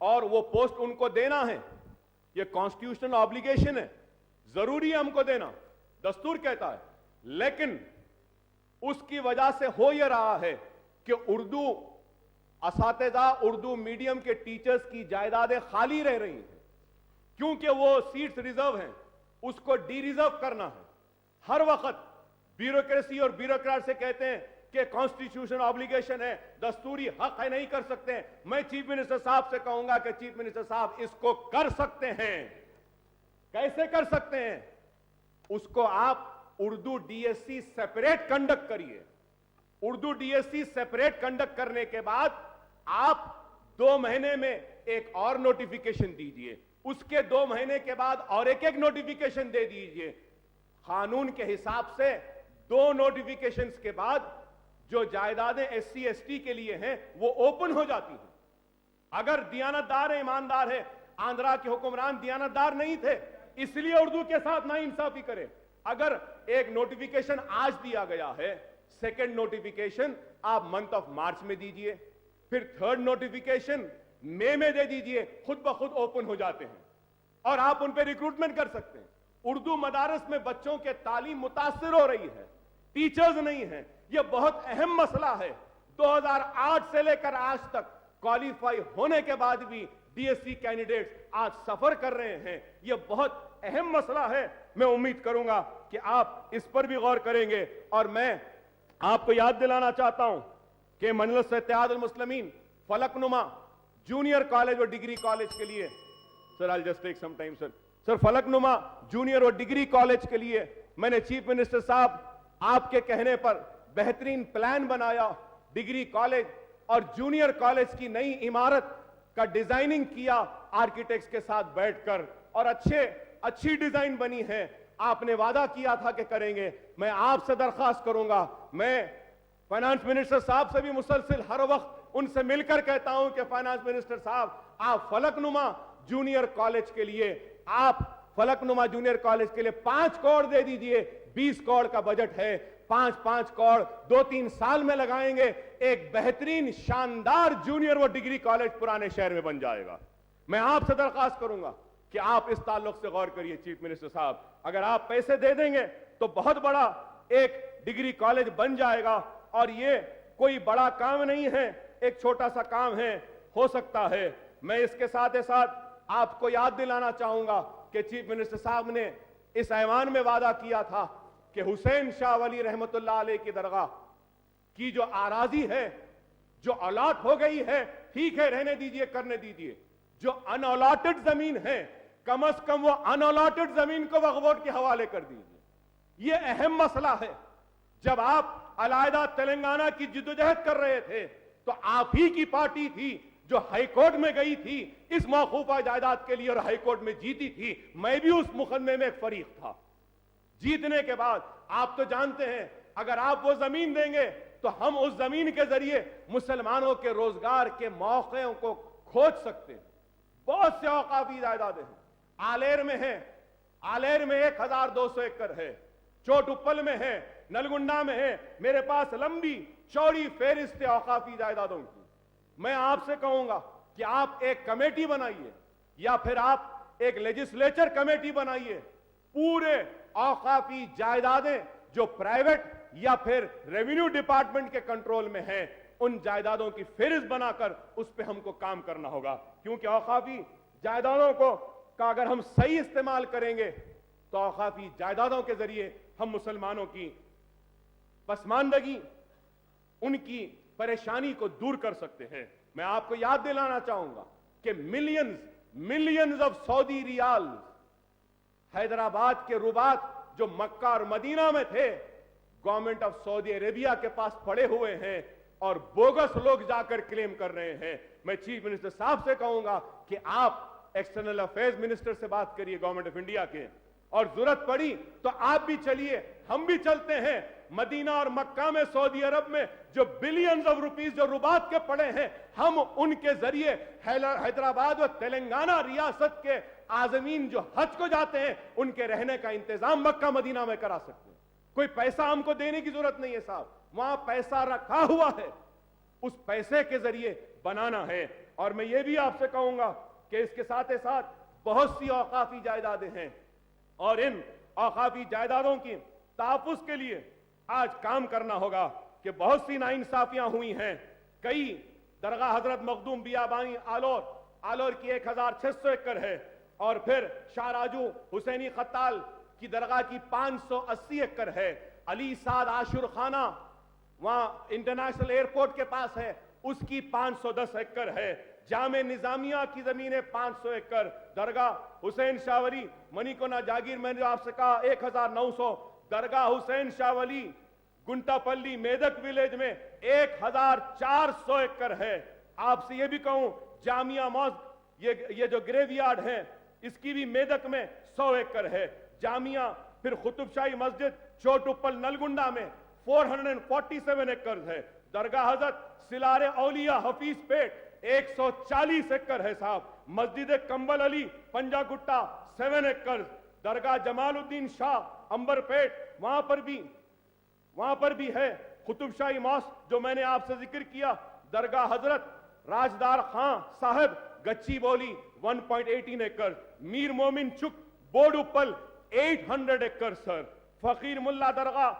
और वो पोस्ट उनको देना है, ये कॉन्स्टिट्यूशनल ऑब्लिगेशन है। जरूरी है हमको देना, दस्तूर कहता है, लेकिन उसकी वजह से हो यह रहा है कि उर्दू असातिज़ा, उर्दू मीडियम के टीचर्स की जायदादें खाली रह रही हैं, क्योंकि वो सीट्स रिजर्व हैं, उसको डी रिजर्व करना है। हर वक्त ब्यूरोक्रेसी और ब्यूरोक्रेट से कहते हैं कि कॉन्स्टिट्यूशन ऑब्लिगेशन है, दस्तूरी हक है, नहीं कर सकते हैं। मैं चीफ मिनिस्टर साहब से कहूंगा कि चीफ मिनिस्टर साहब इसको कर सकते हैं। कैसे कर सकते हैं? उसको आप उर्दू डीएससी सेपरेट कंडक्ट करिए। उर्दू डीएससी सेपरेट कंडक्ट करने के बाद आप 2 महीने में एक और नोटिफिकेशन दीजिए, उसके 2 महीने के बाद और एक नोटिफिकेशन दे दीजिए। कानून के हिसाब से 2 नोटिफिकेशंस के बाद जो जायदादें एससी एसटी के लिए हैं वो ओपन हो जाती हैं। अगर दियानतदार है, ईमानदार है, आंध्रा के हुक्मरान दियानतदार नहीं थे, इसलिए उर्दू के साथ नाइंसाफी करे। अगर एक नोटिफिकेशन आज दिया गया है, सेकंड नोटिफिकेशन आप मंथ ऑफ मार्च में दीजिए, फिर थर्ड नोटिफिकेशन मई में दे दीजिए, खुद ब खुद ओपन हो जाते हैं और आप उन पर रिक्रूटमेंट कर सकते हैं। उर्दू मदारस में बच्चों के तालीम मुतासिर हो रही है, टीचर्स नहीं है। यह बहुत अहम मसला है। 2008 से लेकर आज तक क्वालिफाई होने के बाद भी डीएससी कैंडिडेट्स आज सफर कर रहे हैं। यह बहुत अहम मसला है। मैं उम्मीद करूंगा कि आप इस पर भी गौर करेंगे। और मैं आपको याद दिलाना चाहता हूं कि मजलिस इत्तेहादुल मुस्लिमीन फलकनुमा जूनियर कॉलेज और डिग्री कॉलेज के लिए, sir I just take some time sir, Falaknuma junior और डिग्री कॉलेज के लिए मैंने चीफ मिनिस्टर साहब आपके कहने पर बेहतरीन प्लान बनाया। डिग्री कॉलेज और जूनियर कॉलेज की नई इमारत का डिजाइनिंग किया आर्किटेक्ट्स के साथ बैठकर, और अच्छी डिजाइन बनी है। आपने वादा किया था कि करेंगे। मैं आपसे दरखास्त करूंगा, मैं फाइनेंस मिनिस्टर साहब से भी मुसलसिल हर वक्त उनसे मिलकर कहता हूं कि फाइनेंस मिनिस्टर साहब, आप फलकनुमा जूनियर कॉलेज के लिए, आप फलकनुमा जूनियर कॉलेज के लिए 5 करोड़ दे दीजिए। 20 करोड़ का बजट है, 5-5 करोड़ 2-3 साल में लगाएंगे। एक बेहतरीन शानदार जूनियर व डिग्री कॉलेज पुराने शहर में बन जाएगा। मैं आपसे दरखास्त करूंगा कि आप इस ताल्लुक से गौर करिए चीफ मिनिस्टर साहब। अगर आप पैसे दे देंगे तो बहुत बड़ा एक डिग्री कॉलेज बन जाएगा। और ये कोई बड़ा काम नहीं है, एक छोटा सा काम है, हो सकता है। मैं इसके साथ ही साथ आपको याद दिलाना चाहूंगा कि चीफ मिनिस्टर साहब ने इस ऐवान में वादा किया था कि हुसैन शाह वली रहमतुल्लाह अलैह की दरगाह की जो आराजी है, जो अलॉट हो गई है, ठीक है, रहने दीजिए, करने दीजिए। जो अनअलॉटेड जमीन है, कम से कम वो अनअलॉटेड जमीन को वक्फ बोर्ड के हवाले कर दीजिए। ये अहम मसला है। जब आप अलहदा तेलंगाना की जिद्दोजहद कर रहे थे तो आप ही की पार्टी थी जो हाईकोर्ट में गई थी इस मौकूफा जायदाद के लिए और हाईकोर्ट में जीती थी। मैं भी उस मुकदमे में एक फरीक था। जीतने के बाद आप तो जानते हैं, अगर आप वो जमीन देंगे तो हम उस जमीन के जरिए मुसलमानों के रोजगार के मौकों को खोज सकते हैं। बहुत से औकाफी जायदादें हैं। आलेर में है, आलेर में 1200 एकड़ है, चोटुप्पल में है, नलगुंडा में है। मेरे पास लंबी चौड़ी फेरिस्त औकाफी जायदादों की। मैं आपसे कहूंगा कि आप एक कमेटी बनाइए या फिर आप एक लेजिस्लेचर कमेटी बनाइए। पूरे औकाफी जायदादें जो प्राइवेट या फिर रेवेन्यू डिपार्टमेंट के कंट्रोल में हैं, उन जायदादों की फेरिस्त बनाकर उस पर हमको काम करना होगा। क्योंकि औकाफी जायदादों को का अगर हम सही इस्तेमाल करेंगे तो औकाफी जायदादों के जरिए हम मुसलमानों की पसमानदगी, उनकी परेशानी को दूर कर सकते हैं। मैं आपको याद दिलाना चाहूंगा कि millions of Saudi riyal Hyderabad के रुबात जो मक्का और मदीना में थे, गवर्नमेंट ऑफ सऊदी अरेबिया के पास पड़े हुए हैं और बोगस लोग जाकर क्लेम कर रहे हैं। मैं चीफ मिनिस्टर साहब से कहूंगा कि आप एक्सटर्नल अफेयर्स मिनिस्टर से बात करिए गवर्नमेंट ऑफ इंडिया के, और जरूरत पड़ी तो आप भी चलिए, हम भी चलते हैं। मदीना और मक्का में, सऊदी अरब में जो बिलियंस ऑफ रुपीस जो रुबात के पड़े हैं, हम उनके जरिए हैदराबाद और तेलंगाना रियासत के आजमीन जो हज को जाते हैं, उनके रहने का इंतजाम मक्का मदीना में करा सकते हैं। कोई पैसा हमको देने की जरूरत नहीं है साहब, वहां पैसा रखा हुआ है, उस पैसे के जरिए बनाना है। और मैं ये भी आपसे कहूंगा कि इसके साथ ही साथ बहुत सी औकाफी जायदादें हैं اور ان اوقافی جائیدادوں کی تحفظ کے لیے آج کام کرنا ہوگا کہ بہت سی ناانصافیاں ہوئی ہیں. کئی درگاہ حضرت مخدوم بیابانی آلور کی 1600 ایکڑ ہے, اور پھر شاہ راجو حسینی خطال کی درگاہ کی 580 ایکڑ ہے. علی سعد عاشور خانہ وہاں انٹرنیشنل ایئرپورٹ کے پاس ہے, اس کی 510 ایکڑ ہے. جامع نظامیہ کی زمینیں 500 ایکڑ. درگاہ حسین شاہ ولی منی کونا جاگیر میں نے آپ سے کہا 1900. درگاہ حسین شاہ ولی گنٹا پلی میدک ویلیج میں 1400 ایکڑ ہے. آپ سے یہ بھی کہوں جامعہ مسجد یہ جو گریو یارڈ ہے اس کی بھی میدک میں 100 ایکڑ ہے. جامعہ پھر قطب شاہی مسجد چوٹوپل نلگنڈا میں 447 ایکڑ ہے. درگاہ حضرت سلار اولیاء حفیظ پیٹ 140 ایکڑ ہے صاحب. مسجد کمبل علی پنجا گٹا 7 ایکڑ. درگاہ جمال الدین شاہ امبر پیٹ وہاں پر بھی ہے. قطب شاہی ماسک جو میں نے آپ سے ذکر کیا. درگاہ حضرت راجدار خان صاحب گچی بولی 1.18 ایکڑ. میر مومن چک بوڈوپل 800 ایکڑ سر. فقیر ملا درگاہ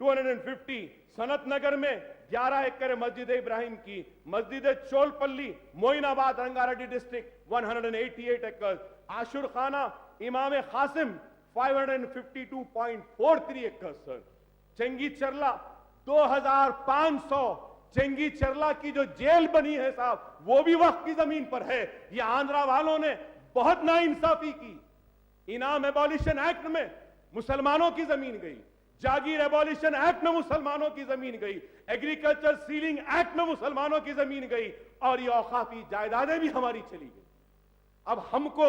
250. سنت نگر میں 11 ایکڑ مسجد ابراہیم کی. مسجد چول پلی موئن آباد رنگاریڈی ڈسٹرکٹ 188 ایکڑ. عاشور خانہ امام قاسم 552.43 ایکڑ سر. چنگی چرلا 2500. چنگی چرلا کی جو جیل بنی ہے صاحب وہ بھی وقف کی زمین پر ہے. یہ آندھرا والوں نے بہت ناانصافی کی. انعام ایبولیشن ایکٹ میں مسلمانوں کی زمین گئی. جاگیر ایبولیشن ایکٹ میں مسلمانوں کی زمین گئی. ایگریکلچر سیلنگ ایکٹ میں مسلمانوں کی زمین گئی. اور یہ اوقافی جائیدادیں بھی ہماری چلی گئی. اب ہم کو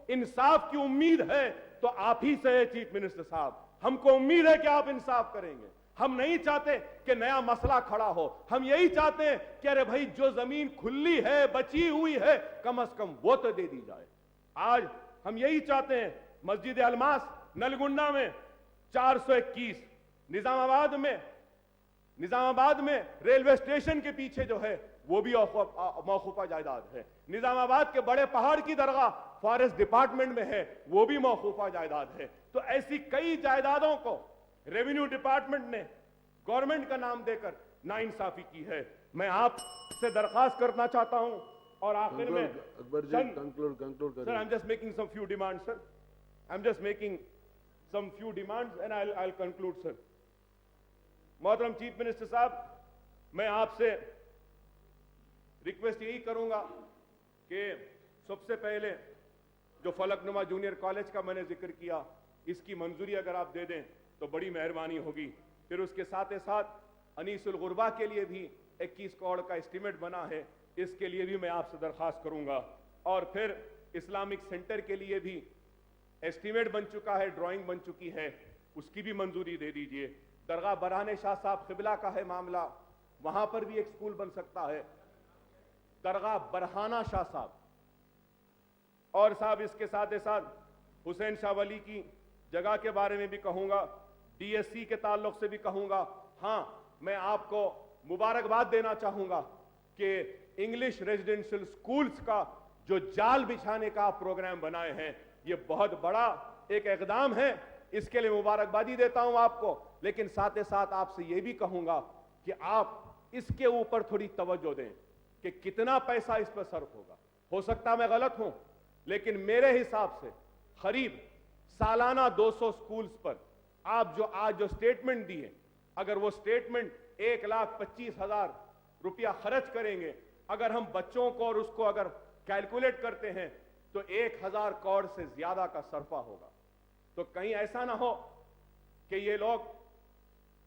انصاف کی امید ہے تو آپ ہی سے ہے چیف منسٹر صاحب. ہم کو امید ہے کہ آپ انصاف کریں گے. ہم نہیں چاہتے کہ نیا مسئلہ کھڑا ہو. ہم یہی چاہتے ہیں کہ ارے بھائی جو زمین کھلی ہے بچی ہوئی ہے کم از کم وہ تو دے دی جائے. آج ہم یہی چاہتے ہیں. مسجد الماس نلگنڈا میں 421. نظام آباد میں ریلوے اسٹیشن کے پیچھے جو ہے وہ بھی موقوفہ جائیداد ہے. نظام آباد کے بڑے پہاڑ کی درگاہ فارسٹ ڈپارٹمنٹ میں ہے وہ بھی موقوفہ جائیداد ہے. تو ایسی کئی جائیدادوں کو ریونیو ڈپارٹمنٹ نے گورنمنٹ کا نام دے کر ناانصافی کی ہے. میں آپ سے درخواست کرنا چاہتا ہوں اور آخر میں اکبر جی conclude Sir, کریے. I'm just making some few demands, sir. I'm just making some few demands and I'll conclude, sir. محترم چیف منسٹر صاحب, میں آپ سے ریکویسٹ یہی کروں گا کہ سب سے پہلے جو فلک نما جونیئر کالج کا میں نے ذکر کیا اس کی منظوری اگر آپ دے دیں تو بڑی مہربانی ہوگی. پھر اس کے ساتھ انیس الغربا کے لیے بھی 21 کروڑ کا اسٹیمیٹ بنا ہے, اس کے لیے بھی میں آپ سے درخواست کروں گا. اور پھر اسلامک سینٹر کے لیے بھی اسٹیمیٹ بن چکا ہے, ڈرائنگ بن چکی ہے, اس کی بھی منظوری دے دیجئے. درگاہ برہان شاہ صاحب قبلہ کا ہے معاملہ, وہاں پر بھی ایک سکول بن سکتا ہے. درگاہ برہانہ شاہ صاحب. اور صاحب اس کے ساتھ حسین شاہ ولی کی جگہ کے بارے میں بھی کہوں گا, ڈی ایس سی کے تعلق سے بھی کہوں گا. ہاں, میں آپ کو مبارکباد دینا چاہوں گا کہ انگلش ریزیڈنشل سکولز کا جو جال بچھانے کا پروگرام بنائے ہیں یہ بہت بڑا ایک اقدام ہے. اس کے لیے مبارکبادی دیتا ہوں آپ کو, لیکن ساتھ آپ سے یہ بھی کہوں گا کہ آپ اس کے اوپر تھوڑی توجہ دیں کہ کتنا پیسہ اس پر صرف ہوگا. ہو سکتا میں غلط ہوں, لیکن میرے حساب سے قریب سالانہ 200 سکولز پر آپ جو آج جو سٹیٹمنٹ دیے, اگر وہ سٹیٹمنٹ 1,25,000 روپیہ خرچ کریں گے, اگر ہم بچوں کو اور اس کو اگر کیلکولیٹ کرتے ہیں تو 1,000 کروڑ سے زیادہ کا صرفہ ہوگا. تو کہیں ایسا نہ ہو کہ یہ لوگ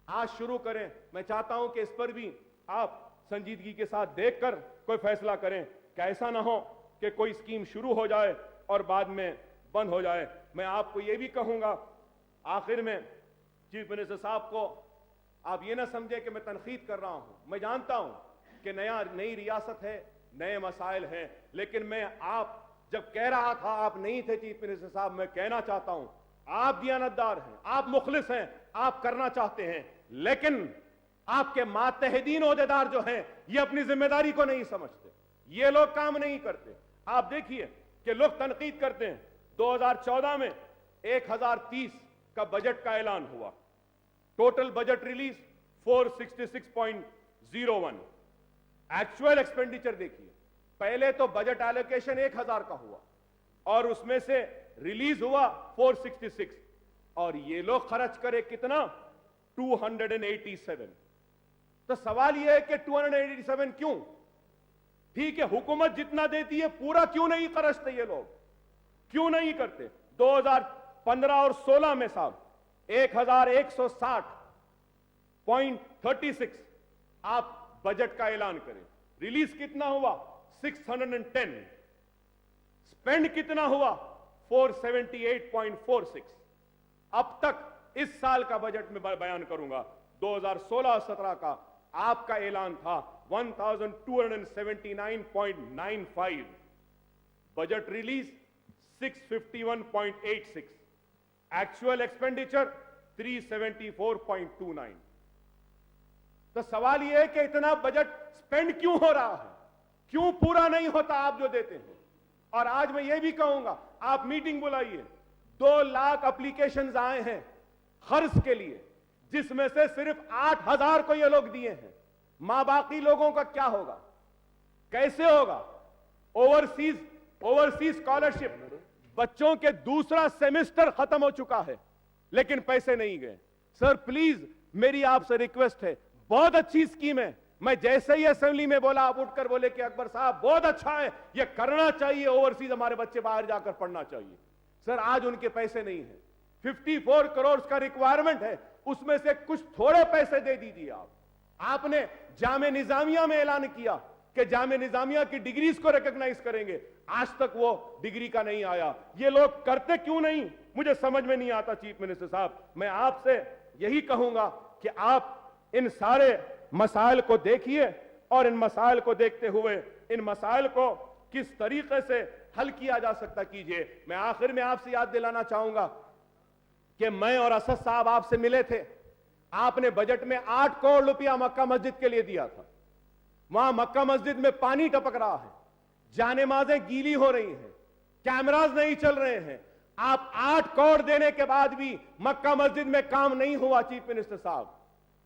آج شروع کریں. میں چاہتا ہوں کہ اس پر بھی آپ سنجیدگی کے ساتھ دیکھ کر کوئی فیصلہ کریں کہ ایسا نہ ہو کہ کوئی اسکیم شروع ہو جائے اور بعد میں بند ہو جائے. میں آپ کو یہ بھی کہوں گا آخر میں چیف منسٹر صاحب کو, آپ یہ نہ سمجھے کہ میں تنقید کر رہا ہوں. میں جانتا ہوں کہ نئی ریاست ہے, نئے مسائل ہیں, لیکن میں آپ جب کہہ رہا تھا آپ نہیں تھے چیف منسٹر صاحب, میں کہنا چاہتا ہوں آپ دیانتدار ہیں, آپ مخلص ہیں, آپ کرنا چاہتے ہیں, لیکن آپ کے ماتحدین عہدیدار جو ہیں یہ اپنی ذمہ داری کو نہیں سمجھتے, یہ لوگ کام نہیں کرتے. آپ دیکھیے کہ لوگ تنقید کرتے ہیں 2014 میں 1030 का बजट का ऐलान हुआ, total budget release 466.01। Actual expenditure देखिए, पहले तो बजट एलोकेशन 1000 का हुआ और उसमें से रिलीज हुआ 466, और ये लोग खर्च करे कितना, 287। तो सवाल यह है कि 287 क्यों? ठीक है, हुकूमत जितना देती है पूरा क्यों नहीं खर्चते ये लोग, क्यों नहीं करते? 2015 और 16 में साहब 1160.36 आप बजट का ऐलान करें, रिलीज कितना हुआ 610, स्पेंड कितना हुआ 478.46। अब तक इस साल का बजट में बयान करूंगा, 2016-17 का आपका ऐलान था 1279.95, बजट रिलीज 651.86, एक्चुअल एक्सपेंडिचर 374.29। तो सवाल यह है कि इतना बजट स्पेंड क्यों हो रहा है, क्यों पूरा नहीं होता आप जो देते हैं? और आज मैं यह भी कहूंगा, आप मीटिंग बुलाइए, 2 लाख एप्लीकेशंस आए हैं खर्च के लिए, जिसमें से सिर्फ 8000 को ये लोग दिए हैं। मां बाकी लोगों का क्या होगा, कैसे होगा? ओवरसीज स्कॉलरशिप, बच्चों के दूसरा सेमेस्टर खत्म हो चुका है लेकिन पैसे नहीं गए। सर प्लीज मेरी आपसे रिक्वेस्ट है, बहुत अच्छी स्कीम है, मैं जैसे ही असेंबली में बोला आप उठकर बोले कि अकबर साहब बहुत अच्छा है, ये करना चाहिए, ओवरसीज हमारे बच्चे बाहर जाकर पढ़ना चाहिए। सर आज उनके पैसे नहीं है, 54 करोड़ का रिक्वायरमेंट है, उसमें से कुछ थोड़े पैसे दे दीजिए आप। आपने जामे निजामिया में ऐलान किया कि जामे निजामिया की डिग्रीज को रिकॉग्नाइज करेंगे, आज तक वो डिग्री का नहीं आया। ये लोग करते क्यों नहीं, मुझे समझ में नहीं आता। चीफ मिनिस्टर साहब, मैं आपसे यही कहूंगा कि आप इन सारे मसाइल को देखिए और इन मसाइल को देखते हुए इन मसाइल को किस तरीके से हल किया जा सकता कीजिए। मैं आखिर में आपसे याद दिलाना चाहूंगा कि मैं और असद साहब आपसे मिले थे, आपने बजट में 8 करोड़ रुपया मक्का मस्जिद के लिए दिया था। वहां मक्का मस्जिद में पानी टपक रहा है, जानेमाजें गीली हो रही हैं, कैमरास नहीं चल रहे हैं। आप 8 करोड़ देने के बाद भी मक्का मस्जिद में काम नहीं हुआ। चीफ मिनिस्टर साहब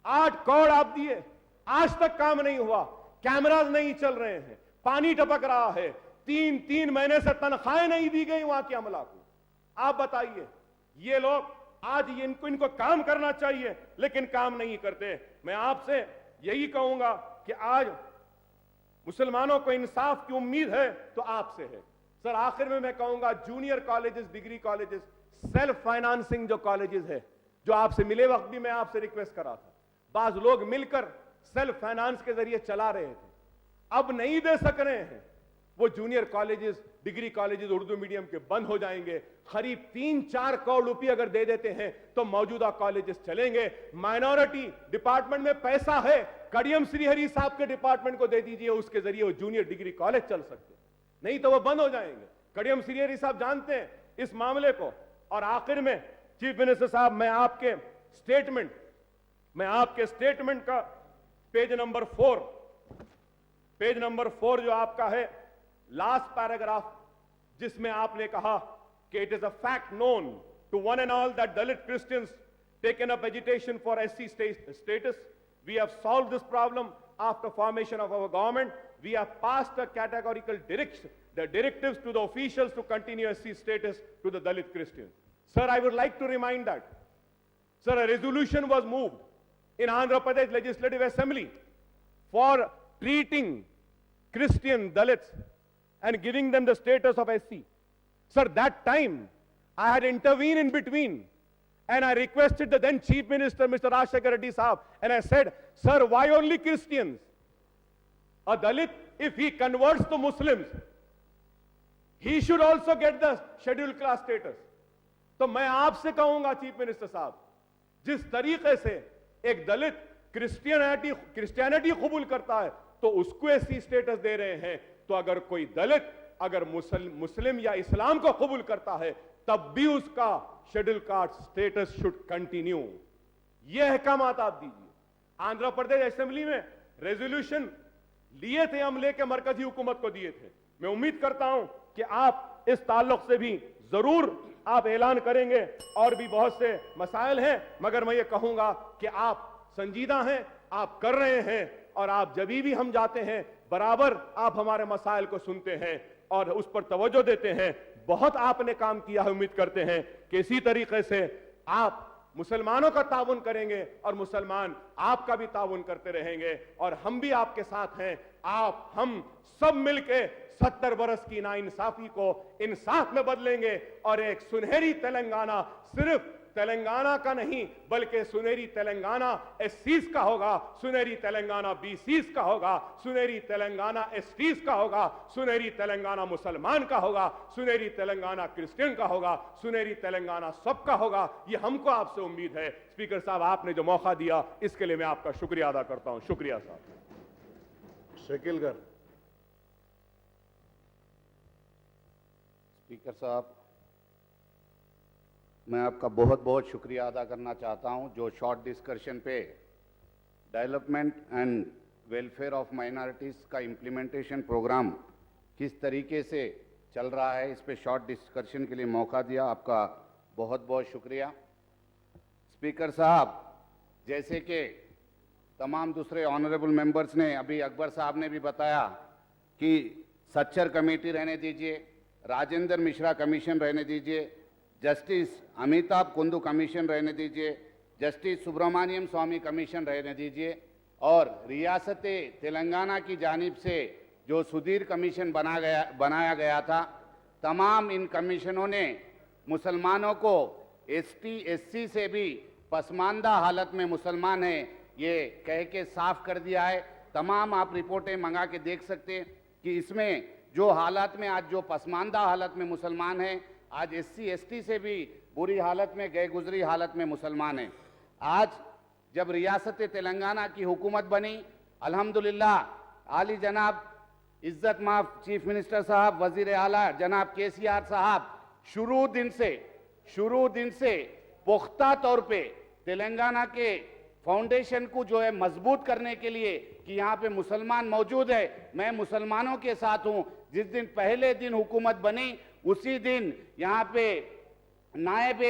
8 करोड़ आप दिए, आज तक काम नहीं हुआ, कैमरास नहीं चल रहे हैं, पानी टपक रहा है, 3 महीने से तनख्वाहें नहीं दी गई वहां के अमला को। आप बताइए, ये लोग आज इनको काम करना चाहिए लेकिन काम नहीं करते। मैं आपसे यही कहूंगा कि आज मुसलमानों को इंसाफ की उम्मीद है तो आपसे है। सर आखिर में मैं कहूंगा, junior colleges, degree colleges, self financing जो कॉलेजेस है, जो आपसे मिले वक्त भी मैं आपसे रिक्वेस्ट करा था, बाज लोग मिलकर सेल्फ फाइनेंस के जरिए चला रहे थे, अब नहीं दे सक रहे हैं। वो junior colleges, degree colleges Urdu medium के बंद हो जाएंगे। करीब 3-4 करोड़ रुपए अगर दे देते हैं तो मौजूदा कॉलेजेस चलेंगे। माइनॉरिटी डिपार्टमेंट में पैसा है, कड़ियम श्रीहरि साहब के डिपार्टमेंट को दे दीजिए, उसके जरिए वो जूनियर डिग्री कॉलेज चल सकते, नहीं तो वो बंद हो जाएंगे। कड़ियम श्रीहरि साहब जानते हैं इस मामले को। और आखिर में चीफ मिनिस्टर साहब, मैं आपके स्टेटमेंट का पेज नंबर 4 जो आपका है, लास्ट पैराग्राफ, जिसमें आपने कहा कि it is a fact known to one and all that Dalit Christians taken up agitation for SC status. We have solved this problem after formation of our government. We have passed a categorical directives to the officials to continue SC status to the Dalit Christians. Sir, I would like to remind that, sir, a resolution was moved in Andhra Pradesh Legislative Assembly for treating Christian Dalits and giving them the status of SC. Sir, that time I had intervened in between and I requested the then Chief Minister, Mr. Rajshekar Reddy Saab, and I said, sir, why only Christians? A Dalit, if he converts to Muslims, he should also get the scheduled class status. तो मैं आपसे कहूंगा chief minister साहब, जिस तरीके से एक दलित Christianity कबूल करता है तो उसको ऐसी स्टेटस दे रहे हैं, तो अगर कोई दलित अगर मुस्लिम या इस्लाम को कबूल करता है तब भी उसका schedule caste status should continue. यह अहकामात आप दीजिए। आंध्र प्रदेश असेंबली में रेजोल्यूशन लिए थे, हम लेके मरकजी हुकूमत को दिए थे। मैं उम्मीद करता हूं कि आप इस ताल्लुक से भी जरूर आप ऐलान करेंगे। और भी बहुत से मसाइल हैं, मगर मैं ये कहूंगा कि आप संजीदा हैं, आप कर रहे हैं, और आप जब भी हम जाते हैं बराबर आप हमारे मसाइल को सुनते हैं और उस पर तवज्जो देते हैं। बहुत आपने काम किया है, उम्मीद करते हैं कि इसी तरीके से आप मुसलमानों का ताउन करेंगे और मुसलमान आपका भी ताउन करते रहेंगे, और हम भी आपके साथ हैं। आप हम सब मिलके 70 बरस की नाइंसाफी को इंसाफ में बदलेंगे और एक सुनहरी तेलंगाना सिर्फ तेलंगाना का नहीं बल्कि सुनहरी तेलंगाना एससीज का होगा, सुनहरी तेलंगाना बीसीज का होगा, सुनहरी तेलंगाना एसटीज का होगा, सुनहरी तेलंगाना मुसलमान का होगा, सुनहरी तेलंगाना क्रिश्चियन का होगा, सुनहरी तेलंगाना सबका होगा। ये हमको आपसे उम्मीद है। स्पीकर साहब, आपने जो मौका दिया इसके लिए मैं आपका शुक्रिया अदा करता हूं। शुक्रिया साहब। शकील गर। स्पीकर साहब, मैं आपका बहुत बहुत शुक्रिया अदा करना चाहता हूं जो शॉर्ट डिस्कशन पे development and welfare of minorities का इम्प्लीमेंटेशन प्रोग्राम किस तरीके से चल रहा है, इस पे शॉर्ट डिस्कशन के लिए मौका दिया। आपका बहुत बहुत शुक्रिया। स्पीकर साहब, जैसे कि तमाम दूसरे ऑनरेबल मेंबर्स ने, अभी अकबर साहब ने भी बताया कि सच्चर कमेटी रहने दीजिए, राजेंद्र मिश्रा कमीशन रहने दीजिए, जस्टिस अमिताभ कुंदू कमीशन रहने दीजिए, जस्टिस सुब्रमण्यम स्वामी कमीशन रहने दीजिए, और रियासत तेलंगाना की जानिब से जो सुधीर कमीशन बनाया गया था, तमाम इन कमीशनों ने मुसलमानों को एसटी एससी से भी पसमानदा हालत में मुसलमान हैं ये कह के साफ कर दिया है। तमाम आप रिपोर्टें मंगा के देख सकते हैं कि इसमें जो हालत में आज जो पसमानदा हालत में मुसलमान हैं, आज एससी एसटी से भी बुरी हालत में, गए गुजरी हालत में मुसलमान हैं। आज जब रियासत तेलंगाना की हुकूमत बनी, अल्हम्दुलिल्लाह आली जनाब इज्जत माफ चीफ मिनिस्टर साहब, वजीर आला जनाब केसीआर साहब शुरू दिन से पुख्ता तौर पे तेलंगाना के फाउंडेशन को जो है मजबूत करने के लिए कि यहाँ पे मुसलमान मौजूद है, मैं मुसलमानों के साथ हूँ। जिस दिन पहले दिन हुकूमत बनी उसी दिन यहाँ पे नायब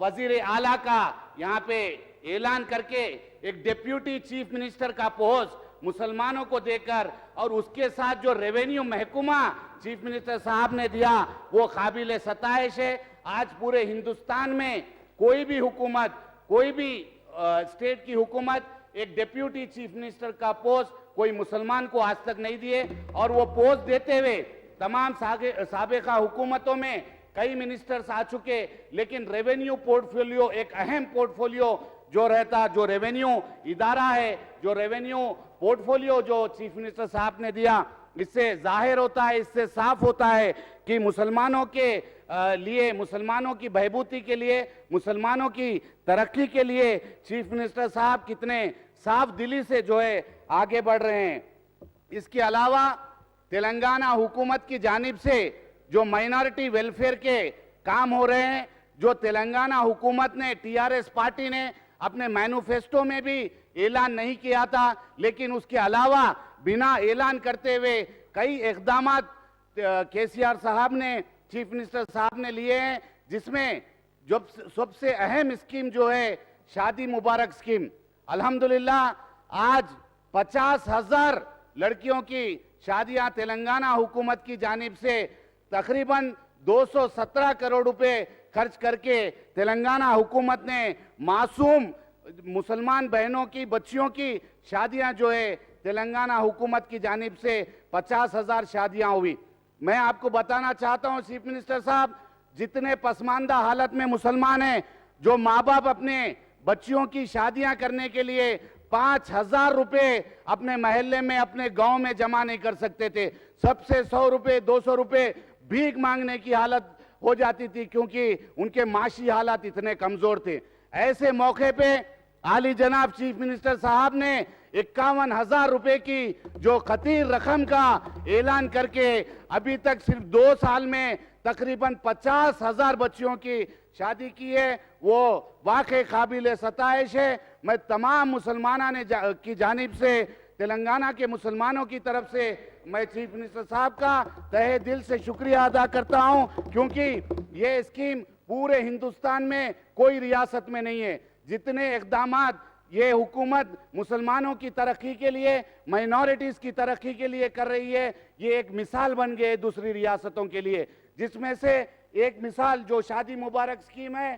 वजीर आला का यहाँ पे ऐलान करके एक डिप्यूटी चीफ मिनिस्टर का पोस्ट मुसलमानों को देकर, और उसके साथ जो रेवेन्यू महकमा चीफ मिनिस्टर साहब ने दिया वो काबिल सताइश है। आज पूरे हिंदुस्तान में कोई भी हुकूमत, कोई भी स्टेट की हुकूमत एक डिप्यूटी चीफ मिनिस्टर का पोस्ट कोई मुसलमान को आज तक नहीं दिए, और वो पोस्ट देते हुए तमाम साबिका हुकूमतों में कई मिनिस्टर्स आ चुके, लेकिन रेवेन्यू पोर्टफोलियो एक अहम पोर्टफोलियो जो रहता, जो रेवेन्यू इदारा है, जो रेवेन्यू पोर्टफोलियो जो चीफ मिनिस्टर साहब ने दिया, इससे जाहिर होता है, इससे साफ होता है कि मुसलमानों के लिए, मुसलमानों की बहबूदी के लिए, मुसलमानों की तरक्की के लिए चीफ मिनिस्टर साहब कितने साफ दिली से जो है आगे बढ़ रहे हैं। इसके अलावा तेलंगाना हुकूमत की जानिब से जो माइनॉरिटी वेलफेयर के काम हो रहे हैं, जो तेलंगाना हुकूमत ने, टीआरएस पार्टी ने अपने मैनिफेस्टो में भी ऐलान नहीं किया था, लेकिन उसके अलावा बिना ऐलान करते हुए कई इक़दामात केसीआर साहब ने, चीफ मिनिस्टर साहब ने लिए हैं, जिसमें जो सबसे अहम स्कीम जो है शादी मुबारक स्कीम। अल्हम्दुलिल्लाह आज 50,000 लड़कियों की शादियां तेलंगाना हुकूमत की जानिब से तकरीबन 217 करोड़ रुपए खर्च करके तेलंगाना हुकूमत ने मासूम मुसलमान बहनों की, बच्चियों की शादियां जो है तेलंगाना हुकूमत की जानिब से 50,000 शादियां हुई। मैं आपको बताना चाहता हूं चीफ मिनिस्टर साहब, जितने पसमानदा हालत में मुसलमान हैं, जो माँ बाप अपने बच्चियों की शादियां करने के लिए 5,000 रुपए अपने महल्ले में, अपने गांव में जमा नहीं कर सकते थे, सबसे 100 रुपए 200 रुपए भीख मांगने की हालत हो जाती थी, क्योंकि उनके माशी हालात इतने कमजोर थे। ऐसे मौके पे आली जनाब चीफ मिनिस्टर साहब ने 51,000 रुपए की जो खतीर रकम का ऐलान करके अभी तक सिर्फ 2 साल में तकरीबन 50,000 बच्चियों की शादी की है, वो वाकई काबिल सताइश है। मैं तमाम मुसलमाना ने की जानिब से تلنگانہ کے مسلمانوں کی طرف سے میں چیف منسٹر صاحب کا تہہ دل سے شکریہ ادا کرتا ہوں، کیونکہ یہ اسکیم پورے ہندوستان میں کوئی ریاست میں نہیں ہے۔ جتنے اقدامات یہ حکومت مسلمانوں کی ترقی کے لیے، مائنورٹیز کی ترقی کے لیے کر رہی ہے، یہ ایک مثال بن گئے دوسری ریاستوں کے لیے، جس میں سے ایک مثال جو شادی مبارک اسکیم ہے۔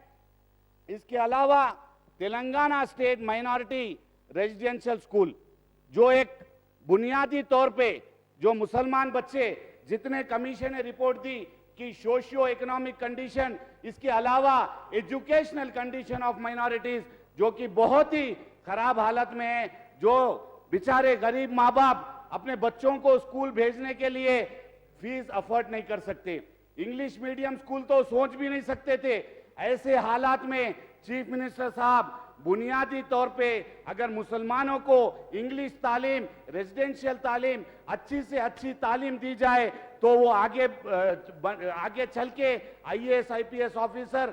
اس کے علاوہ Telangana state minority residential school, جو ایک بنیادی طور پہ جو مسلمان بچے جتنے کمیشن نے رپورٹ دی کہ سوشیو اکنامک کنڈیشن، اس کے علاوہ ایجوکیشنل کنڈیشن آف مائنورٹیز جو کہ بہت ہی خراب حالت میں ہیں، جو بیچارے غریب ماں باپ اپنے بچوں کو اسکول بھیجنے کے لیے فیس افورڈ نہیں کر سکتے، انگلش میڈیم اسکول تو سوچ بھی نہیں سکتے تھے۔ ایسے حالات میں چیف منسٹر صاحب بنیادی طور پہ اگر مسلمانوں کو انگلش تعلیم، ریزیڈینشل تعلیم، اچھی سے اچھی تعلیم دی جائے تو وہ آگے چل کے I A S I P S officer,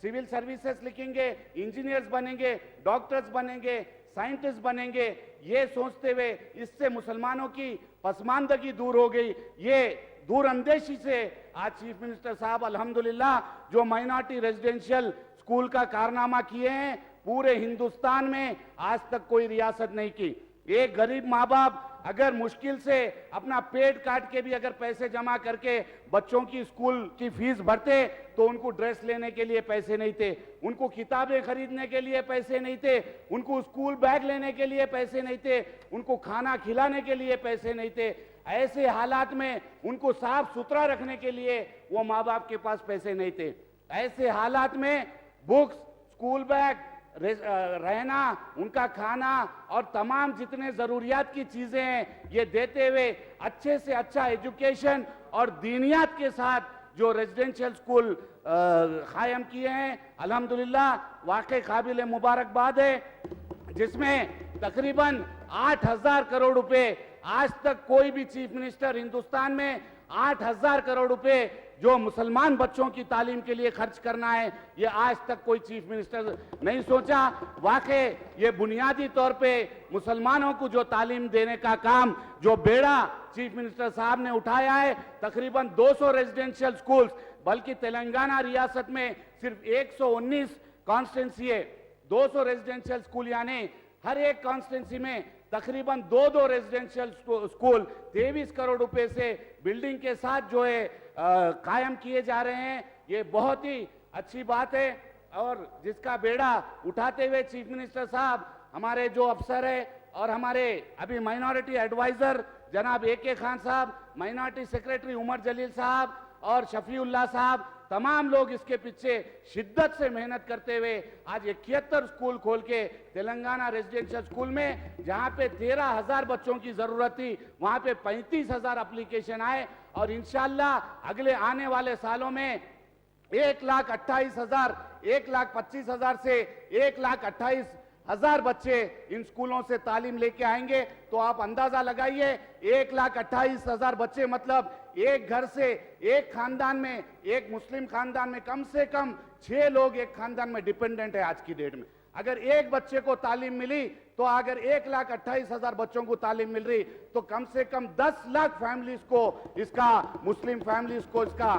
civil services لکھیں گے، انجینئرز بنیں گے، ڈاکٹرز بنیں گے، سائنٹسٹ بنیں گے۔ یہ سوچتے ہوئے اس سے مسلمانوں کی پسماندگی دور ہو گئی۔ یہ دور اندیشی سے آج چیف منسٹر صاحب الحمدللہ جو مائنورٹی ریزیڈینشل اسکول کا کارنامہ کیے ہیں، پورے ہندوستان میں آج تک کوئی ریاست نہیں کی۔ ایک غریب ماں باپ اگر مشکل سے اپنا پیٹ کاٹ کے بھی اگر پیسے جمع کر کے بچوں کی اسکول کی فیس بھرتے تو ان کو ڈریس لینے کے لیے پیسے نہیں تھے، ان کو کتابیں خریدنے کے لیے پیسے نہیں تھے، ان کو اسکول بیگ لینے کے لیے پیسے نہیں تھے، ان کو کھانا کھلانے کے لیے پیسے نہیں تھے۔ ایسے حالات میں ان کو صاف ستھرا رکھنے کے لیے وہ ماں باپ کے پاس پیسے نہیں تھے۔ ایسے حالات میں بکس، اسکول بیگ، رہنا، ان کا کھانا اور تمام جتنے ضروریات کی چیزیں ہیں یہ دیتے ہوئے اچھے سے اچھا ایجوکیشن اور دینیات کے ساتھ جو ریزیڈینشل اسکول قائم کیے ہیں، الحمدللہ واقعی قابل مبارکباد ہے، جس میں تقریباً 8,000 کروڑ روپے آج تک کوئی بھی چیف منسٹر ہندوستان میں 8,000 کروڑ روپے جو مسلمان بچوں کی تعلیم کے لیے خرچ کرنا ہے، یہ آج تک کوئی چیف منسٹر نہیں سوچا۔ واقعی یہ بنیادی طور پہ مسلمانوں کو جو تعلیم دینے کا کام جو بیڑا چیف منسٹر صاحب نے اٹھایا ہے، تقریباً 200 ریزیڈینشل سکولز، بلکہ تلنگانہ ریاست میں صرف 119 کانسٹنسی ہے، 200 ریزیڈینشل سکول، یعنی ہر ایک کانسٹنسی میں تقریباً 2 ریزیڈینشل سکول 23 کروڑ روپے سے بلڈنگ کے ساتھ جو ہے قائم کیے جا رہے ہیں۔ یہ بہت ہی اچھی بات ہے، اور جس کا بیڑا اٹھاتے ہوئے چیف منسٹر صاحب ہمارے جو افسر ہے اور ہمارے ابھی مائنورٹی ایڈوائزر جناب اے کے خان صاحب، مائنورٹی سیکریٹری عمر جلیل صاحب اور شفیع اللہ صاحب، تمام لوگ اس کے پیچھے شدت سے محنت کرتے ہوئے آج 71 سکول کھول کے تلنگانہ ریزیڈینشل سکول میں جہاں پہ 13,000 بچوں کی ضرورت تھی وہاں پہ 35,000 اپلیکیشن آئے، اور انشاءاللہ اگلے آنے والے سالوں میں 1,28,000 1,25,000 سے 1,28,000 بچے ان سکولوں سے تعلیم لے کے آئیں گے۔ تو آپ اندازہ لگائیے 1,28,000 بچے، مطلب ایک گھر سے ایک خاندان میں، ایک مسلم خاندان میں کم سے کم 6 لوگ ایک خاندان میں ڈیپینڈنٹ ہے آج کی ڈیٹ میں۔ اگر ایک بچے کو تعلیم ملی تو اگر 1,28,000 بچوں کو تعلیم مل رہی تو کم سے کم 10 لاکھ فیملیز کو اس کا، مسلم فیملیز کو اس کا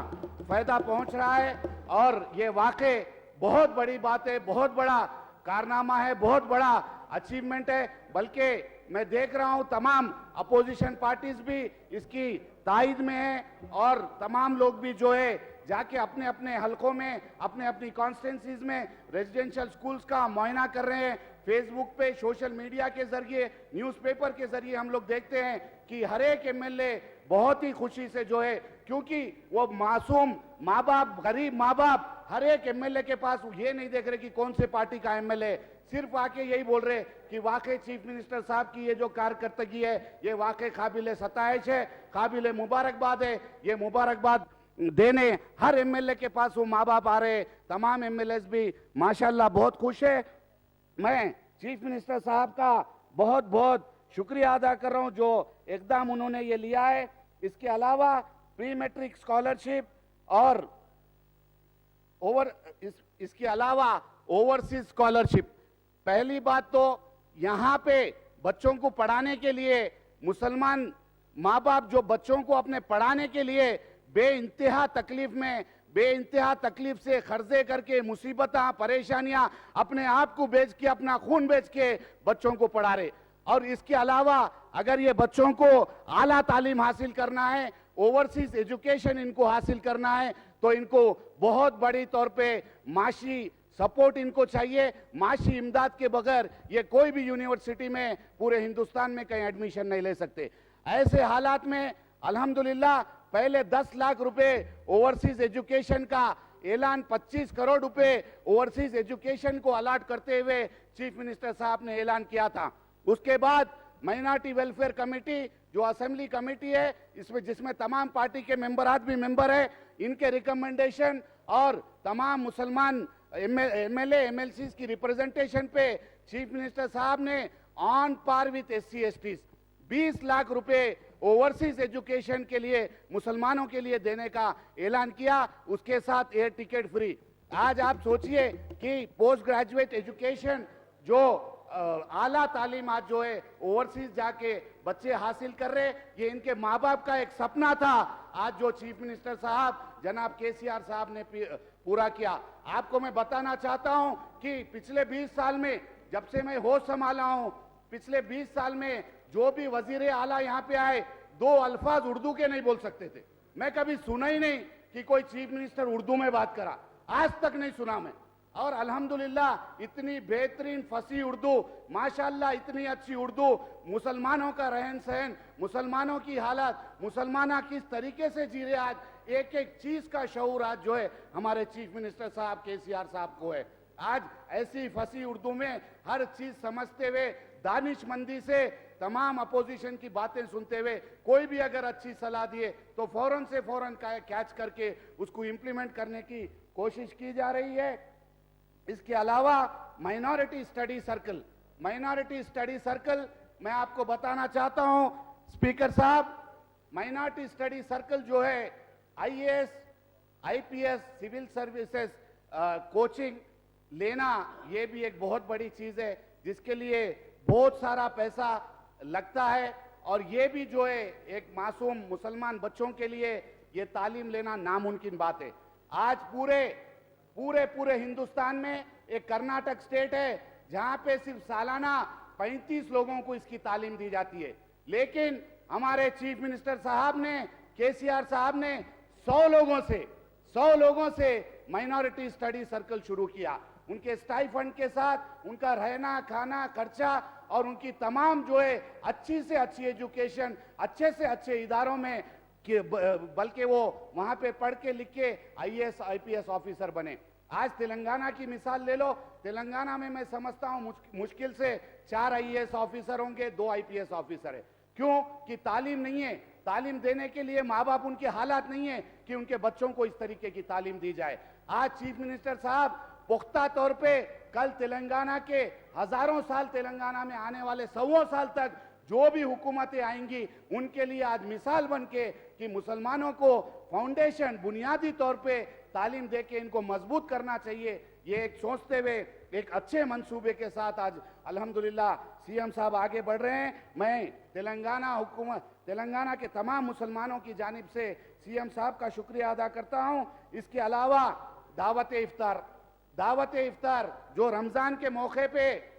فائدہ پہنچ رہا ہے، اور یہ واقع بہت بڑی بات ہے، بہت بڑا کارنامہ ہے، بہت بڑا اچیومنٹ ہے۔ بلکہ میں دیکھ رہا ہوں تمام اپوزیشن پارٹیز بھی اس کی تائید میں ہیں، اور تمام لوگ بھی جو ہے جا کے اپنے اپنے حلقوں میں، اپنے اپنی کانسٹینسیز میں ریزیڈینشل سکولز کا معائنہ کر رہے ہیں۔ فیس بک پہ، سوشل میڈیا کے ذریعے، نیوز پیپر کے ذریعے ہم لوگ دیکھتے ہیں کہ ہر ایک ایم ایل اے بہت ہی خوشی سے جو ہے، کیونکہ وہ معصوم ماں باپ، غریب ماں باپ ہر ایک ایم ایل اے کے پاس یہ نہیں دیکھ رہے کہ کون سے پارٹی کا ایم ایل اے، صرف آ کے یہی بول رہے کہ واقعی چیف منسٹر صاحب کی یہ جو کارکردگی ہے یہ واقعی قابل ستائش ہے، قابل مبارکباد ہے۔ یہ مبارکباد دینے ہر ایم ایل اے کے پاس وہ ماں باپ آ رہے، تمام ایم ایل ایز بھی ماشاءاللہ بہت خوش ہے۔ میں چیف منسٹر صاحب کا بہت بہت شکریہ ادا کر رہا ہوں جو اقدام انہوں نے یہ لیا ہے۔ اس کے علاوہ پری میٹرک اسکالرشپ اور اس کے علاوہ اوورسیز اسکالرشپ، پہلی بات تو یہاں پہ बच्चों को पढ़ाने के लिए मुसलमान माँ बाप जो बच्चों को अपने पढ़ाने के लिए बेइंतहा तकलीफ में बेइंतहा तकलीफ से खर्चे करके मुसीबतां परेशानियां अपने आप को बेच के अपना खून बेच के बच्चों को पढ़ा रहे। और इसके अलावा अगर ये बच्चों को आला तालीम हासिल करना है, ओवरसीज एजुकेशन इनको हासिल करना है, तो इनको बहुत बड़ी तौर पे माशी सपोर्ट इनको चाहिए। माशी इमदाद के बगैर ये कोई भी यूनिवर्सिटी में पूरे हिंदुस्तान में कहीं एडमिशन नहीं ले सकते। ऐसे हालात में अल्हम्दुलिल्लाह पहले 10 लाख रुपए ओवरसीज एजुकेशन का ऐलान 25 करोड़ रुपए ओवरसीज एजुकेशन को अलॉट करते हुए चीफ मिनिस्टर साहब ने ऐलान किया था। उसके बाद माइनॉरिटी वेलफेयर कमेटी जो असेंबली कमेटी है, इसमें जिसमें तमाम पार्टी के मेंबरात भी मेंबर है, इनके रिकमेंडेशन और तमाम मुसलमान एमएलए एमएलसी की रिप्रेजेंटेशन पे चीफ मिनिस्टर साहब ने on par with SC ST 20 lakh रुपए ओवरसीज एजुकेशन के लिए मुसलमानों के लिए देने का ऐलान किया, उसके साथ एयर टिकट फ्री। आज आप सोचिए कि पोस्ट ग्रेजुएट एजुकेशन जो आला तालीम आज जो है ओवरसीज जाके बच्चे हासिल कर रहे, ये इनके माँ बाप का एक सपना था, आज जो चीफ मिनिस्टर साहब जनाब केसीआर साहब ने पूरा किया। आपको मैं बताना चाहता हूं कि पिछले 20 साल में जब से मैं होश संभाला हूं, पिछले 20 साल में जो भी वजीर आला यहाँ पे आए 2 अल्फाज उर्दू के नहीं बोल सकते थे। मैं कभी सुना ही नहीं कि कोई चीफ मिनिस्टर उर्दू में बात करा, आज तक नहीं सुना मैं। और अल्हम्दुलिल्लाह इतनी बेहतरीन फसी उर्दू, माशाल्लाह इतनी अच्छी उर्दू, मुसलमानों का रहन सहन, मुसलमानों की हालत, मुसलमान किस तरीके से जी रहे, आज एक एक चीज का शऊर आज जो है हमारे चीफ मिनिस्टर साहब केसीआर साहब को है। आज ऐसी फसी उर्दू में हर चीज समझते हुए दानिशमंदी से तमाम अपोजिशन की बातें सुनते हुए कोई भी अगर अच्छी सलाह दिए तो फौरन से फौरन कैच करके उसको इंप्लीमेंट करने की कोशिश की जा रही है। इसके अलावा minority study circle, minority study circle मैं आपको बताना चाहता हूं स्पीकर साहब, माइनॉरिटी स्टडी सर्कल जो है IAS IPS civil services coaching लेना, ये भी एक बहुत बड़ी चीज है जिसके लिए बहुत सारा पैसा लगता है। और ये भी जो है एक मासूम मुसलमान बच्चों के लिए ये तालीम लेना नामुमकिन बात है। आज पूरे हिंदुस्तान में एक कर्नाटक स्टेट है जहां पे सिर्फ सालाना 35 लोगों को इसकी तालीम दी जाती है, लेकिन हमारे चीफ मिनिस्टर साहब ने, केसीआर साहब ने 100 लोगों से माइनॉरिटी स्टडी सर्कल शुरू किया। उनके स्टाइफंड के साथ उनका रहना खाना खर्चा और उनकी तमाम जो है अच्छी से अच्छी एजुकेशन, अच्छे से अच्छे इदारों में कि बल्कि वो वहां पे पढ़ के लिख के आईएएस आईपीएस ऑफिसर बने। आज तेलंगाना की मिसाल ले लो, तेलंगाना में मैं समझता हूं मुश्किल से 4 आईएएस ऑफिसर होंगे, 2 आईपीएस ऑफिसर है। क्यों कि तालीम नहीं है, तालीम देने के लिए माँ बाप उनके हालात नहीं है कि उनके बच्चों को इस तरीके की तालीम दी जाए। आज चीफ मिनिस्टर साहब पुख्ता तौर पे कल तेलंगाना के हजारों साल तेलंगाना में आने वाले 100 साल तक जो भी हुकूमतें आएंगी उनके लिए आज मिसाल बन के कि मुसलमानों को फाउंडेशन बुनियादी तौर पे तालीम दे के इनको मजबूत करना चाहिए, ये एक सोचते हुए एक अच्छे मंसूबे के साथ आज अल्हम्दुलिल्लाह सीएम साहब आगे बढ़ रहे हैं। मैं तेलंगाना के तमाम मुसलमानों की जानिब से सीएम साहब का शुक्रिया अदा करता हूं। इसके अलावा दावत इफ्तार जो रमजान के मौके पे,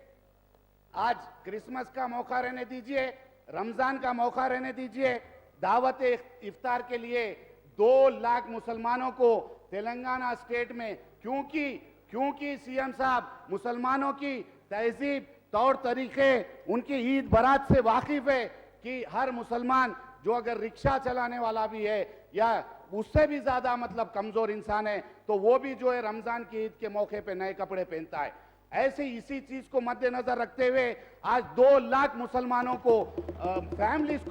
आज क्रिसमस का मौका रहने दीजिए, रमजान का मौका रहने दीजिए, दावत इफ्तार के लिए 2 लाख मुसलमानों को तेलंगाना स्टेट में, क्योंकि सीएम साहब मुसलमानों की तहजीब तौर तरीके उनकी ईद बारात से वाकिफ है कि हर मुसलमान जो अगर रिक्शा चलाने वाला भी है या उससे भी ज्यादा मतलब कमजोर इंसान है तो वो भी जो है रमजान की ईद के मौके पे नए कपड़े पहनता है। ऐसे इसी चीज को मद्देनजर रखते हुए आज 2 लाख मुसलमानों को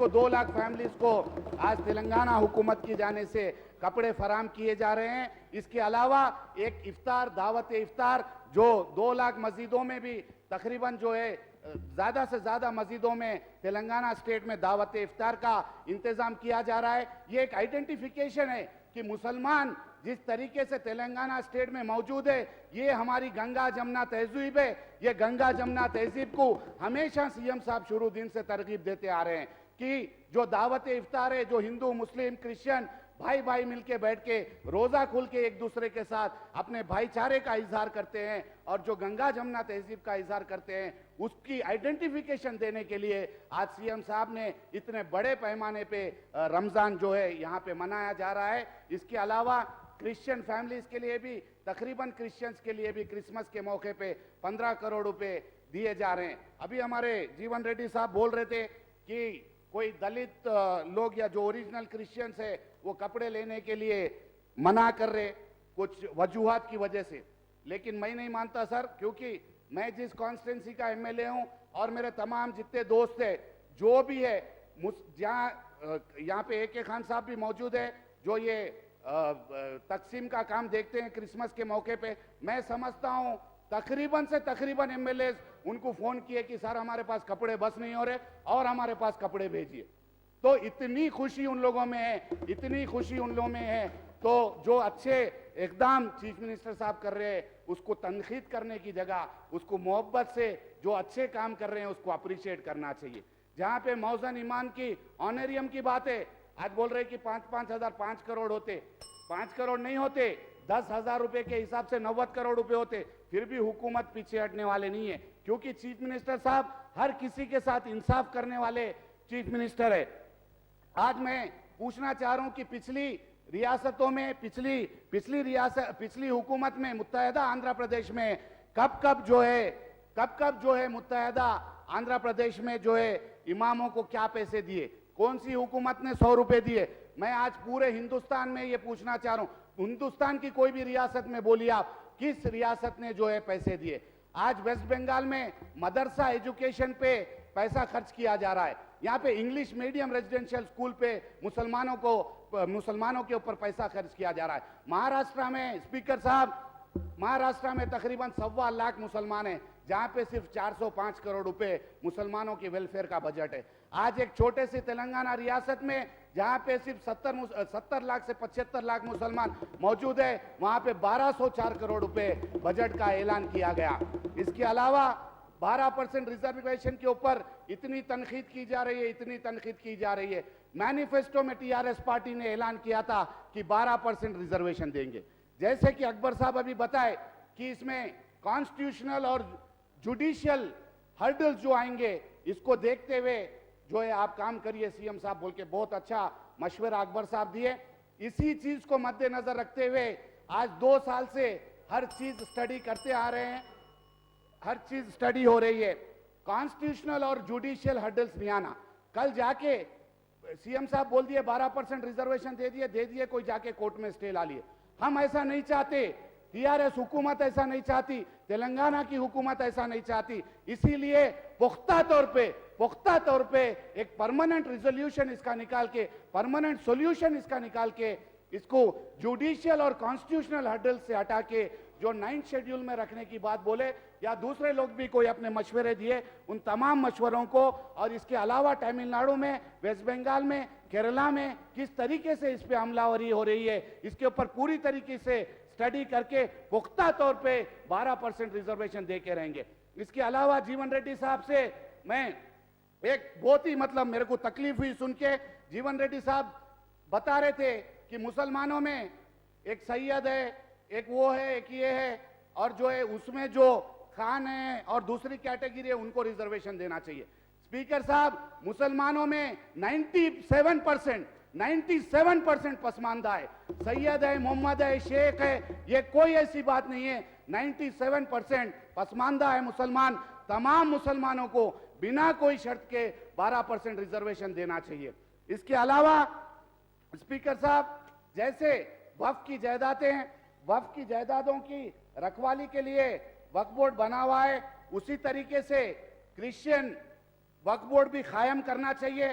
2 लाख फैमिलीज को आज तेलंगाना हुकूमत की जाने से कपड़े फराम किए जा रहे हैं। इसके अलावा एक इफ्तार, दावत इफ्तार जो 2 लाख मस्जिदों में भी तकरीबन जो है ज्यादा से ज्यादा मस्जिदों में तेलंगाना स्टेट में दावत इफ्तार का इंतजाम किया जा रहा है। ये एक आइडेंटिफिकेशन है कि मुसलमान जिस तरीके से तेलंगाना स्टेट में मौजूद है, ये हमारी गंगा जमुना तहजीब है। ये गंगा जमुना तहजीब को हमेशा सीएम साहब शुरू दिन से तरगीब देते आ रहे हैं कि जो दावत इफ्तार है, जो हिंदू मुस्लिम क्रिश्चियन भाई भाई मिलके बैठ के रोजा खोल के एक दूसरे के साथ अपने भाईचारे का इजहार करते हैं और जो गंगा जमुना तहजीब का इजहार करते हैं, उसकी आइडेंटिफिकेशन देने के लिए आज सीएम साहब ने इतने बड़े पैमाने पे रमजान जो है यहाँ पे मनाया जा रहा है। इसके अलावा क्रिश्चियन फैमिलीज के लिए भी, तकरीबन क्रिश्चियंस के लिए भी क्रिसमस के मौके पे 15 करोड़ रुपए दिए जा रहे हैं। अभी हमारे जीवन रेड्डी साहब बोल रहे थे कि कोई दलित लोग या जो ओरिजिनल क्रिश्चियंस है वो कपड़े लेने के लिए मना कर रहे कुछ वजूहात की वजह से, लेकिन मैं नहीं मानता सर, क्योंकि मैं जिस कॉन्स्टिट्यूंसी का एमएलए हूं और मेरे तमाम जितने दोस्त है, जो भी है, जहाँ यहाँ पे AK खान साहब भी मौजूद है जो ये तकसीम का काम देखते हैं क्रिसमस के मौके पे, मैं समझता हूं तकरीबन से तकरीबन एमएलए उनको फोन किए कि सर हमारे पास कपड़े बस नहीं हो रहे और हमारे पास कपड़े भेजिए। तो इतनी खुशी उन लोगों में है, इतनी खुशी उन लोगों में है। तो जो अच्छे एकदम चीफ मिनिस्टर साहब कर रहे हैं, उसको तनकीद करने की जगह उसको मोहब्बत से जो अच्छे काम कर रहे हैं उसको अप्रिशिएट करना चाहिए। जहां पे मौजन ईमान की ऑनरियम की बात है, आज बोल रहे कि 5-5 हजार 5 करोड़ होते, 5 करोड़ नहीं होते, 10,000 रुपए के हिसाब से 90 करोड़ रुपए होते, फिर भी हुकूमत पीछे हटने वाले नहीं है, क्योंकि चीफ मिनिस्टर साहब हर किसी के साथ इंसाफ करने वाले चीफ मिनिस्टर है। आज मैं पूछना चाह रहा हूं कि पिछली रियासतों में, पिछली हुकूमत में, मुत्तहिदा आंध्र प्रदेश में कब कब जो है मुत्तहिदा आंध्र प्रदेश में जो है इमामों को क्या पैसे दिए, कौन सी हुकूमत ने 100 रुपए दिए? मैं आज पूरे हिंदुस्तान में ये पूछना चाह रहा हूं, हिंदुस्तान की कोई भी रियासत में बोलिए आप, किस रियासत ने जो है पैसे दिए? आज वेस्ट बंगाल में मदरसा एजुकेशन पे पैसा खर्च किया जा रहा है, यहाँ पे इंग्लिश मीडियम रेजिडेंशियल स्कूल पे मुसलमानों के ऊपर पैसा खर्च किया जा रहा है। महाराष्ट्र में स्पीकर साहब, महाराष्ट्र में तकरीबन 1.25 लाख मुसलमान हैं, जहां पे सिर्फ 405 करोड़ रुपए मुसलमानों के वेलफेयर का बजट है। आज एक छोटे से तेलंगाना रियासत में जहां पे सिर्फ 70 लाख से 75 लाख मुसलमान मौजूद है, वहां पे 1204 करोड़ रुपए बजट का ऐलान किया गया। इसके अलावा 12% रिजर्वेशन के ऊपर इतनी तनकीद की जा रही है, इतनी तनकीद की जा रही है। मैनिफेस्टो में टीआरएस पार्टी ने ऐलान किया था कि 12% रिजर्वेशन देंगे। जैसे कि अकबर साहब अभी बताए कि इसमें कॉन्स्टिट्यूशनल और जुडिशियल हर्डल्स जो आएंगे, इसको देखते हुए जो है आप काम करिए, सीएम साहब बोल के बहुत अच्छा मशवरा अकबर साहब दिए। इसी चीज को मद्देनजर रखते हुए आज 2 साल से हर चीज स्टडी करते आ रहे हैं, हर चीज स्टडी हो रही है। कॉन्स्टिट्यूशनल और जुडिशियल हर्डल्स नहीं आना। कल जाके सीएम साहब बोल दिए 12% रिजर्वेशन दे दिए, कोई जाके कोर्ट में स्टे ला लिए। हम ऐसा नहीं चाहते, टीआरएस हुकूमत ऐसा नहीं चाहती, तेलंगाना की हुकूमत ऐसा नहीं चाहती। इसीलिए पुख्ता तौर पे एक परमानेंट रिजोल्यूशन इसका निकाल के, परमानेंट सॉल्यूशन इसका निकाल के, इसको जुडिशियल और कॉन्स्टिट्यूशनल हर्डल से हटा के जो 9th शेड्यूल में रखने की बात बोले, या दूसरे लोग भी कोई अपने मशवरे दिए, उन तमाम मशवरों को, और इसके अलावा तमिलनाडु में, वेस्ट बंगाल में, केरला में किस तरीके से इस पे हमलावरी हो रही है, इसके ऊपर पूरी तरीके से स्टडी करके पुख्ता तौर पे 12% रिजर्वेशन दे के रहेंगे। इसके अलावा जीवन रेड्डी साहब से मैं एक बहुत ही मेरे को तकलीफ हुई सुन के। जीवन रेड्डी साहब बता रहे थे कि मुसलमानों में एक सैयद है, एक वो है, एक ये है, और जो है उसमें जो खान है और दूसरी कैटेगरी है उनको रिजर्वेशन देना चाहिए। स्पीकर साहब, मुसलमानों में 97% पसमानदा है, सैयद है, मोहम्मद है, शेख है, ये कोई ऐसी बात नहीं है। 97% पसमानदा है मुसलमान। तमाम मुसलमानों को बिना कोई शर्त के 12% रिजर्वेशन देना चाहिए। इसके अलावा स्पीकर साहब, जैसे वक्फ की जायदादें हैं, वक्फ की जायदादों की रखवाली के लिए वक्फ बोर्ड बना हुआ है, उसी तरीके से क्रिश्चियन वक्फ बोर्ड भी कायम करना चाहिए,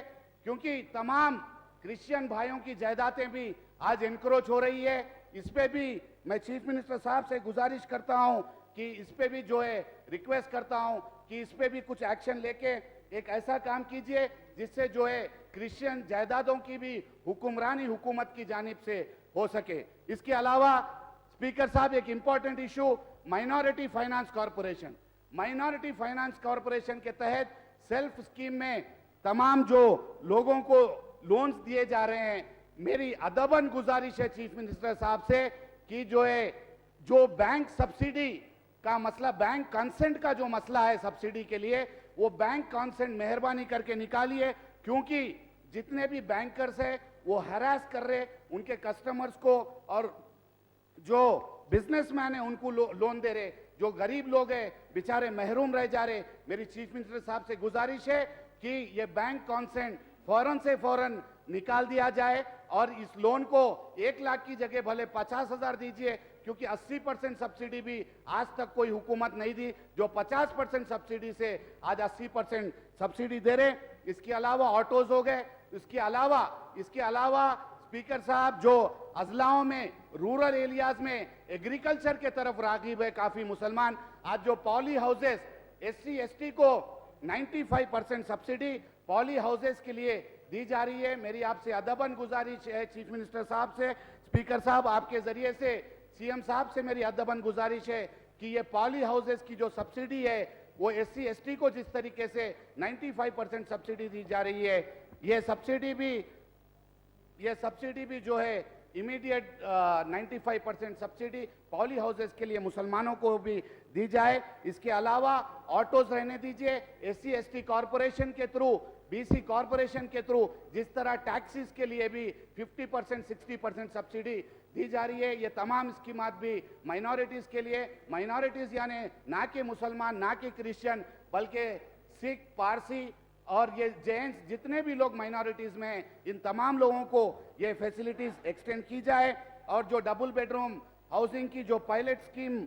क्योंकि तमाम क्रिश्चियन भाइयों की जायदादें भी आज एनक्रोच हो रही है। इस पे भी मैं चीफ मिनिस्टर साहब से गुजारिश करता हूं कि इस पे भी जो है रिक्वेस्ट करता हूं कि इस पे भी कुछ एक्शन लेके एक ऐसा काम कीजिए जिससे जो है क्रिश्चियन जायदादों की भी हुक्मरानी हुकूमत की जानिब से हो सके। इसके अलावा स्पीकर साहब एक important issue minority finance corporation, minority finance corporation के तहत सेल्फ स्कीम में तमाम जो लोगों को लोन्स दिए जा रहे हैं, मेरी अदबन गुजारिश है चीफ मिनिस्टर साहब से कि जो बैंक सब्सिडी का मसला, बैंक कंसेंट का जो मसला है सब्सिडी के लिए, वो बैंक कंसेंट मेहरबानी करके निकालिए, क्योंकि जितने भी बैंकर्स है वो हरास कर रहे उनके कस्टमर्स को, और जो बिजनेसमैन है उनको लोन दे रहे, जो गरीब लोग हैं बेचारे महरूम रह जा रहे। मेरी चीफ मिनिस्टर साहब से गुजारिश है कि ये बैंक कंसेंट फौरन से फौरन निकाल दिया जाए, और इस लोन को 1 लाख की जगह भले 50,000 दीजिए, क्योंकि 80% सब्सिडी भी आज तक कोई हुकूमत नहीं दी, जो 50% सब्सिडी से आज 80% सब्सिडी दे रहे। इसके अलावा ऑटोज हो गए, इसके अलावा स्पीकर साहब जो अजलाओं में, रूरल एरियाज में एग्रीकल्चर के तरफ रागिब है काफी मुसलमान, आज जो पॉली हाउसेस SC ST को 95% सब्सिडी पॉली हाउसेस के लिए दी जा रही है। मेरी आपसे अदबन गुजारिश है चीफ मिनिस्टर साहब से, स्पीकर साहब आपके जरिए से CM साहब से मेरी अदबन गुजारिश है कि ये पॉली हाउसेस की जो सब्सिडी है वो SC ST को जिस तरीके से 95% सब्सिडी दी जा रही है, ये सब्सिडी भी जो है इमीडिएट 95% सब्सिडी पॉली हाउसेस के लिए मुसलमानों को भी दी जाए। इसके अलावा ऑटोज रहने दीजिए, SC ST कॉरपोरेशन के थ्रू, BC कॉरपोरेशन के थ्रू जिस तरह टैक्सीज के लिए भी 50% 60% सब्सिडी दी जा रही है, ये तमाम स्कीमात भी माइनॉरिटीज के लिए, माइनॉरिटीज यानी ना कि मुसलमान, ना कि क्रिश्चियन, बल्कि सिख, पारसी और ये जैन, जितने भी लोग माइनॉरिटीज में हैं, इन तमाम लोगों को ये फैसिलिटीज एक्सटेंड की जाए। और जो डबल बेडरूम हाउसिंग की जो पायलट स्कीम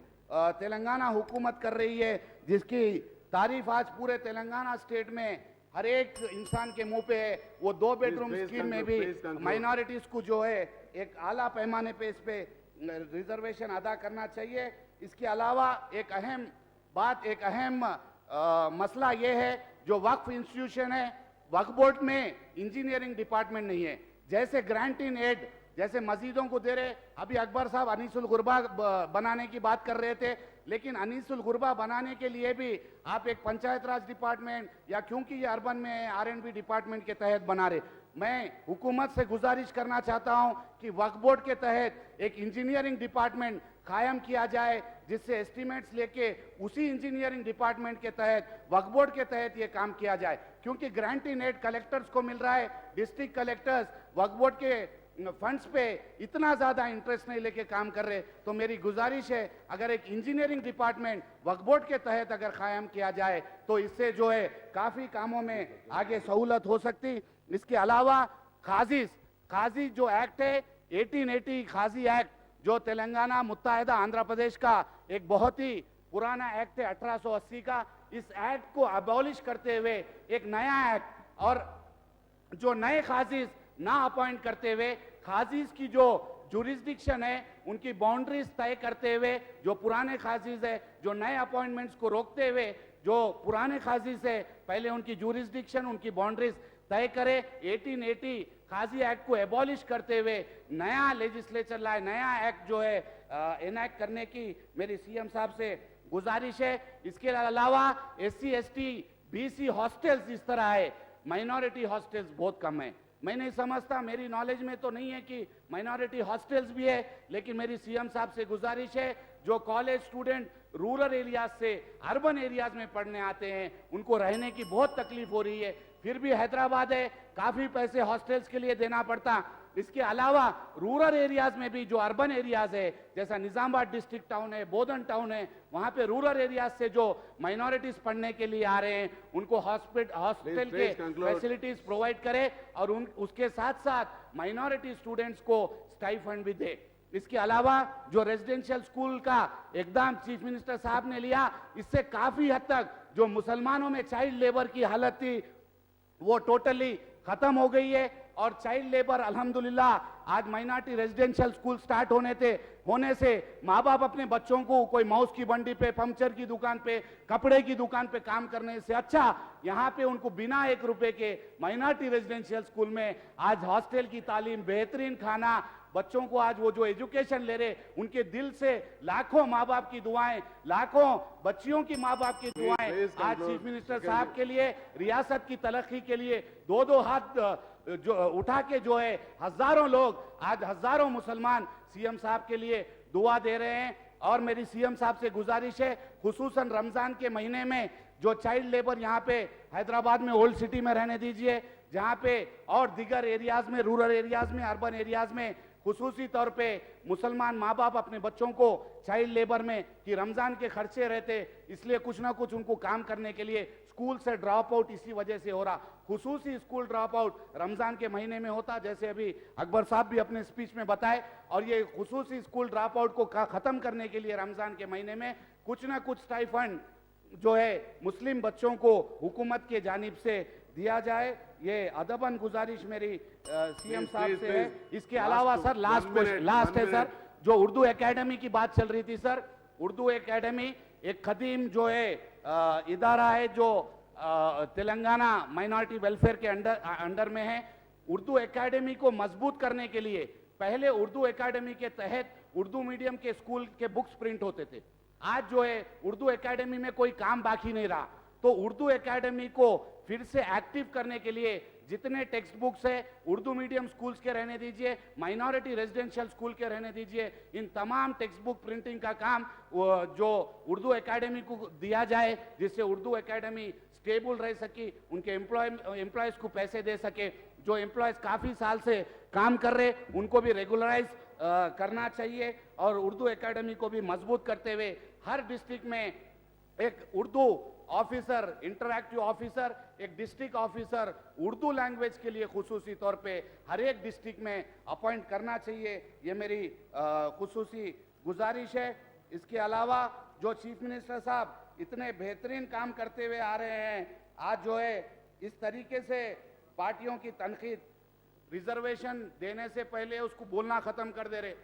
तेलंगाना हुकूमत कर रही है, जिसकी तारीफ आज पूरे तेलंगाना स्टेट में हर एक इंसान के मुंह पे है, वो 2 बेडरूम स्कीम में भी माइनॉरिटीज को जो है एक आला पैमाने पे इस पे रिजर्वेशन अदा करना चाहिए। इसके अलावा एक अहम मसला ये है, जो वक्फ इंस्टीट्यूशन है, वक्फ बोर्ड में इंजीनियरिंग डिपार्टमेंट नहीं है, जैसे ग्रांट इन एड जैसे मस्जिदों को दे रहे। अभी अकबर साहब अनीसुल गुरबा बनाने की बात कर रहे थे, लेकिन अनीसुल गुरबा बनाने के लिए भी आप एक पंचायत राज डिपार्टमेंट, या क्योंकि ये अर्बन में है R&B डिपार्टमेंट के तहत बना रहे। मैं हुकूमत से गुजारिश करना चाहता हूं कि वक्फ बोर्ड के तहत एक इंजीनियरिंग डिपार्टमेंट कायम किया जाए, जिससे एस्टीमेट्स लेके उसी इंजीनियरिंग डिपार्टमेंट के तहत वक्फ बोर्ड के तहत ये काम किया जाए, क्योंकि ग्रांट इन एड कलेक्टर्स को मिल रहा है, डिस्ट्रिक्ट कलेक्टर्स वक्फ बोर्ड के फंड्स पे इतना ज्यादा इंटरेस्ट नहीं लेके काम कर रहे। तो मेरी गुजारिश है, अगर एक इंजीनियरिंग डिपार्टमेंट वक्फ बोर्ड के तहत अगर कायम किया जाए तो इससे जो है काफी कामों में आगे सहूलत हो सकती। इसके अलावा खाजी जो एक्ट है 1880 खाजी एक्ट, जो तेलंगाना मुत्तहिदा आंध्र प्रदेश का एक बहुत ही पुराना एक्ट है 1880 का, इस एक्ट को अबॉलिश करते हुए एक नया एक्ट, और जो नए खाजीज ना अपॉइंट करते हुए खाजीज की जो जुरिस्डिक्शन है उनकी बाउंड्रीज तय करते हुए, जो पुराने खाजीज है जो नए अपॉइंटमेंट्स को रोकते हुए जो पुराने खाजीज है पहले उनकी जुरिस्डिक्शन, उनकी बाउंड्रीज तय करे। 1880 खाजी एक्ट को एबॉलिश करते हुए नया लेजिस्लेचर लाए, नया एक्ट जो है एनैक्ट करने की मेरी CM साहब से गुजारिश है। इसके अलावा SC ST BC हॉस्टल्स इस तरह है, माइनॉरिटी हॉस्टल्स बहुत कम है। मैं नहीं समझता, मेरी नॉलेज में तो नहीं है कि माइनॉरिटी हॉस्टल्स भी है, लेकिन मेरी CM साहब से गुजारिश है, जो कॉलेज स्टूडेंट रूरल एरियाज से अर्बन एरियाज में पढ़ने आते हैं उनको रहने की बहुत तकलीफ हो रही है, फिर भी हैदराबाद है, काफी पैसे हॉस्टल्स के लिए देना पड़ता। इसके अलावा रूरल एरियाज में भी जो अर्बन एरियाज है, जैसा निजामाबाद डिस्ट्रिक्ट टाउन है, बोधन टाउन है, वहां पे रूरल एरियाज से जो माइनॉरिटीज पढ़ने के लिए आ रहे हैं उनको हॉस्टल के फैसिलिटीज प्रोवाइड करे, और उसके साथ साथ माइनॉरिटी स्टूडेंट्स को स्टाइफंड भी दे। इसके अलावा जो रेजिडेंशियल स्कूल का एकदम चीफ मिनिस्टर साहब ने लिया, इससे काफी हद तक जो मुसलमानों में चाइल्ड लेबर की हालत थी वो टोटली खत्म हो गई है, और चाइल्ड लेबर अल्हम्दुलिल्लाह आज माइनॉरिटी रेजिडेंशियल स्कूल स्टार्ट होने से माँ बाप अपने बच्चों को कोई माउस की बंडी पे, पंक्चर की दुकान पे, कपड़े की दुकान पे काम करने से अच्छा यहाँ पे उनको बिना 1 रुपए के माइनॉरिटी रेजिडेंशियल स्कूल में आज हॉस्टल की तालीम, बेहतरीन खाना, बच्चों को आज वो जो एजुकेशन ले रहे, उनके दिल से लाखों माँ बाप की दुआएं, लाखों बच्चियों की माँ बाप की दुआएं please आज conclude. चीफ मिनिस्टर साहब के लिए, रियासत की तरक्की के लिए दो दो हाथ जो उठा के जो है हजारों लोग, आज हजारों मुसलमान सीएम साहब के लिए दुआ दे रहे हैं। और मेरी सीएम साहब से गुजारिश है, खुसूसन रमजान के महीने में जो चाइल्ड लेबर यहाँ पे हैदराबाद में ओल्ड सिटी में रहने दीजिए, जहाँ पे और दीगर एरियाज में, रूरल एरियाज में, अर्बन एरियाज में खुसूसी तौर पे मुसलमान माँ बाप अपने बच्चों को चाइल्ड लेबर में कि रमजान के खर्चे रहते, इसलिए कुछ ना कुछ उनको काम करने के लिए स्कूल से ड्रॉप आउट इसी वजह से हो रहा। खुसूसी स्कूल ड्रॉप आउट रमजान के महीने में होता, जैसे अभी अकबर साहब भी अपने स्पीच में बताए। और ये खुसूसी स्कूल ड्रॉप आउट को खत्म करने के लिए रमजान के महीने में कुछ ना कुछ स्टाइफंड जो है मुस्लिम बच्चों को हुकूमत के जानिब से दिया जाए। ये अदबन गुजारिश मेरी सीएम साहब से है। इसके अलावा सर लास्ट है सर, जो उर्दू एकेडमी की बात चल रही थी सर, उर्दू एकेडमी एक खदीम जो है इदारा है जो तेलंगाना माइनॉरिटी वेलफेयर के अंडर में है। उर्दू एकेडमी को मजबूत करने के लिए पहले उर्दू एकेडमी के तहत उर्दू मीडियम के स्कूल के बुक्स प्रिंट होते थे। आज जो है उर्दू एकेडमी में कोई काम बाकी नहीं रहा, तो उर्दू एकेडमी को फिर से एक्टिव करने के लिए जितने टेक्स्ट बुक्स है उर्दू मीडियम स्कूल्स के रहने दीजिए, माइनॉरिटी रेजिडेंशियल स्कूल के रहने दीजिए, इन तमाम टेक्स्ट बुक प्रिंटिंग का काम जो उर्दू एकेडमी को दिया जाए, जिससे उर्दू एकेडमी स्टेबल रह सकी, उनके एम्प्लॉयज को पैसे दे सके। जो एम्प्लॉयज काफी साल से काम कर रहे उनको भी रेगुलराइज करना चाहिए। और उर्दू एकेडमी को भी मजबूत करते हुए हर डिस्ट्रिक्ट में एक उर्दू ऑफिसर, इंटरैक्टिव ऑफिसर, एक डिस्ट्रिक्ट ऑफिसर उर्दू लैंग्वेज के लिए खुसूसी तौर पे हर एक डिस्ट्रिक्ट में अपॉइंट करना चाहिए। ये मेरी खुसूसी गुजारिश है। इसके अलावा जो चीफ मिनिस्टर साहब इतने बेहतरीन काम करते हुए आ रहे हैं, आज जो है इस तरीके से पार्टियों की तनकीद, रिजर्वेशन देने से पहले उसको बोलना खत्म कर दे रहे,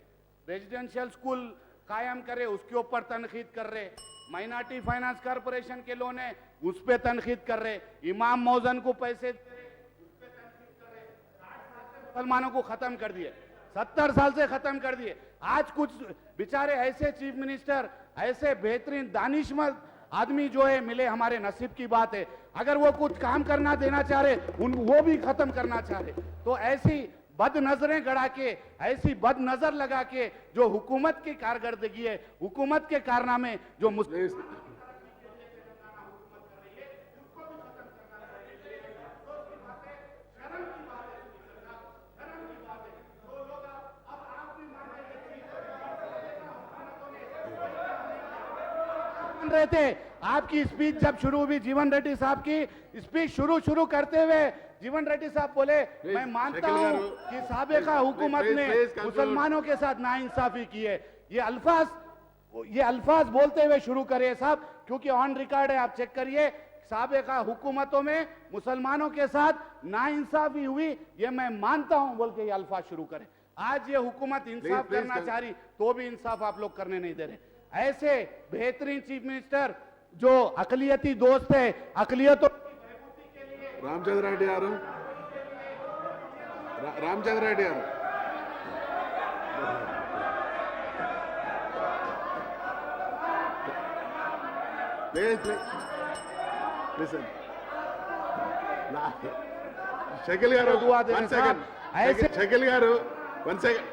रेजिडेंशियल स्कूल कायम करे उसके ऊपर तनकीद कर रहे, माइनॉरिटी फाइनेंस कॉर्पोरेशन के लोन है उस पे तनकीद कर रहे, इमाम मौजन को पैसे दे रहे उस पे तनकीद कर रहे। 60 साल से मुसलमानों को खत्म कर दिए, 70 साल से खत्म कर दिए। आज कुछ बेचारे ऐसे चीफ मिनिस्टर, ऐसे बेहतरीन दानिशमंद आदमी जो है मिले, हमारे नसीब की बात है। अगर वो कुछ काम करना देना चाह रहे वो भी खत्म करना चाह रहे, तो ऐसी बद नजरें गड़ा के, ऐसी बद नजर लगा के जो हुकूमत की कारकर्दगी है, हुकूमत के कारनामे जो रहे थे। आपकी स्पीच जब शुरू हुई, जीवन रेड्डी साहब की स्पीच शुरू करते हुए जीवन रेड्डी साहब बोले, मैं मानता हूं कि साबिका हुकूमत ने मुसलमानों के साथ नाइंसाफी की है। ये अल्फाज बोलते हुए शुरू करिए साहब, क्योंकि ऑन रिकॉर्ड है, आप चेक करिए। साबिका हुकूमतों में मुसलमानों के साथ नाइंसाफी हुई, ये मैं मानता हूं बोल के ये अल्फाज शुरू करें। आज ये हुकूमत इंसाफ करना चाह रही तो भी इंसाफ आप लोग करने नहीं दे रहे। ऐसे बेहतरीन चीफ मिनिस्टर जो अकलियती दोस्त है, अकलियतों रामचंद्र रेड्डी गाరు, रामचंद्र रेड्डी गाరు, प्लीज लिसन, शकील గారు, दुआ दे 1 सेकंड, ऐसे शकील గారు 1 सेकंड,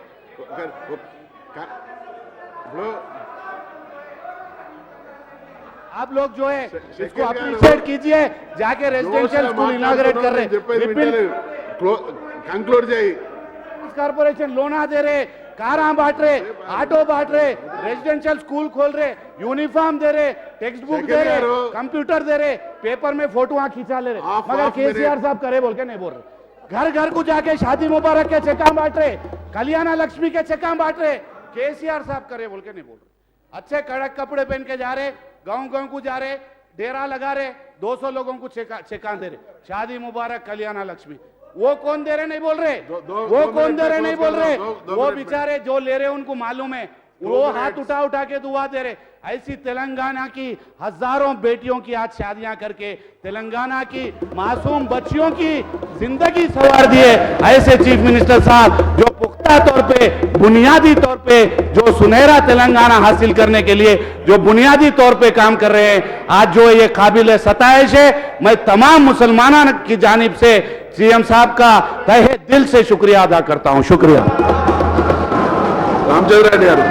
आप लोग जो है इसको अप्रिशिएट कीजिए, जाके रेजिडेंशियल स्कूल इनॉग्रेट कर रहे, कंक्लूड చేయి। कॉर्पोरेशन लोना दे रहे, कारा बांट रहे, ऑटो बांट रहे, रेजिडेंशियल स्कूल खोल रहे, यूनिफॉर्म दे रहे, टेक्स्ट बुक दे रहे, कंप्यूटर दे रहे, पेपर में फोटोआं खिंचा ले रहे, मगर केसीआर साहब करे बोल के नहीं बोल रहे। घर घर को जाके शादी मुबारक के चेका बांट रहे, कल्याणा लक्ष्मी के चेका बांट रहे, केसीआर साहब करे बोल के नहीं बोल रहे। अच्छे कड़क कपड़े पहन के जा रहे, गांव को जा रहे, डेरा लगा रहे, 200 लोगों को चेका दे रहे, शादी मुबारक कल्याणा लक्ष्मी। वो कौन दे रहे नहीं बोल रहे, वो कौन दे रहे नहीं बोल रहे, वो बेचारे जो ले रहे उनको मालूम है, वो हाथ उठा के दुआ दे रहे। ऐसी तेलंगाना की हजारों बेटियों की आज शादियां करके तेलंगाना की मासूम बच्चियों की जिंदगी संवार दी है ऐसे चीफ मिनिस्टर साहब जो पुख्ता पुख्ता तौर पे बुनियादी तौर पे जो सुनहरा तेलंगाना हासिल करने के लिए जो बुनियादी तौर पे काम कर रहे हैं, आज जो ये काबिल सताइश है। मैं तमाम मुसलमानों की जानिब से सीएम साहब का तहे दिल से शुक्रिया अदा करता हूं। शुक्रिया। రామచంద్ర రెడ్డి గారు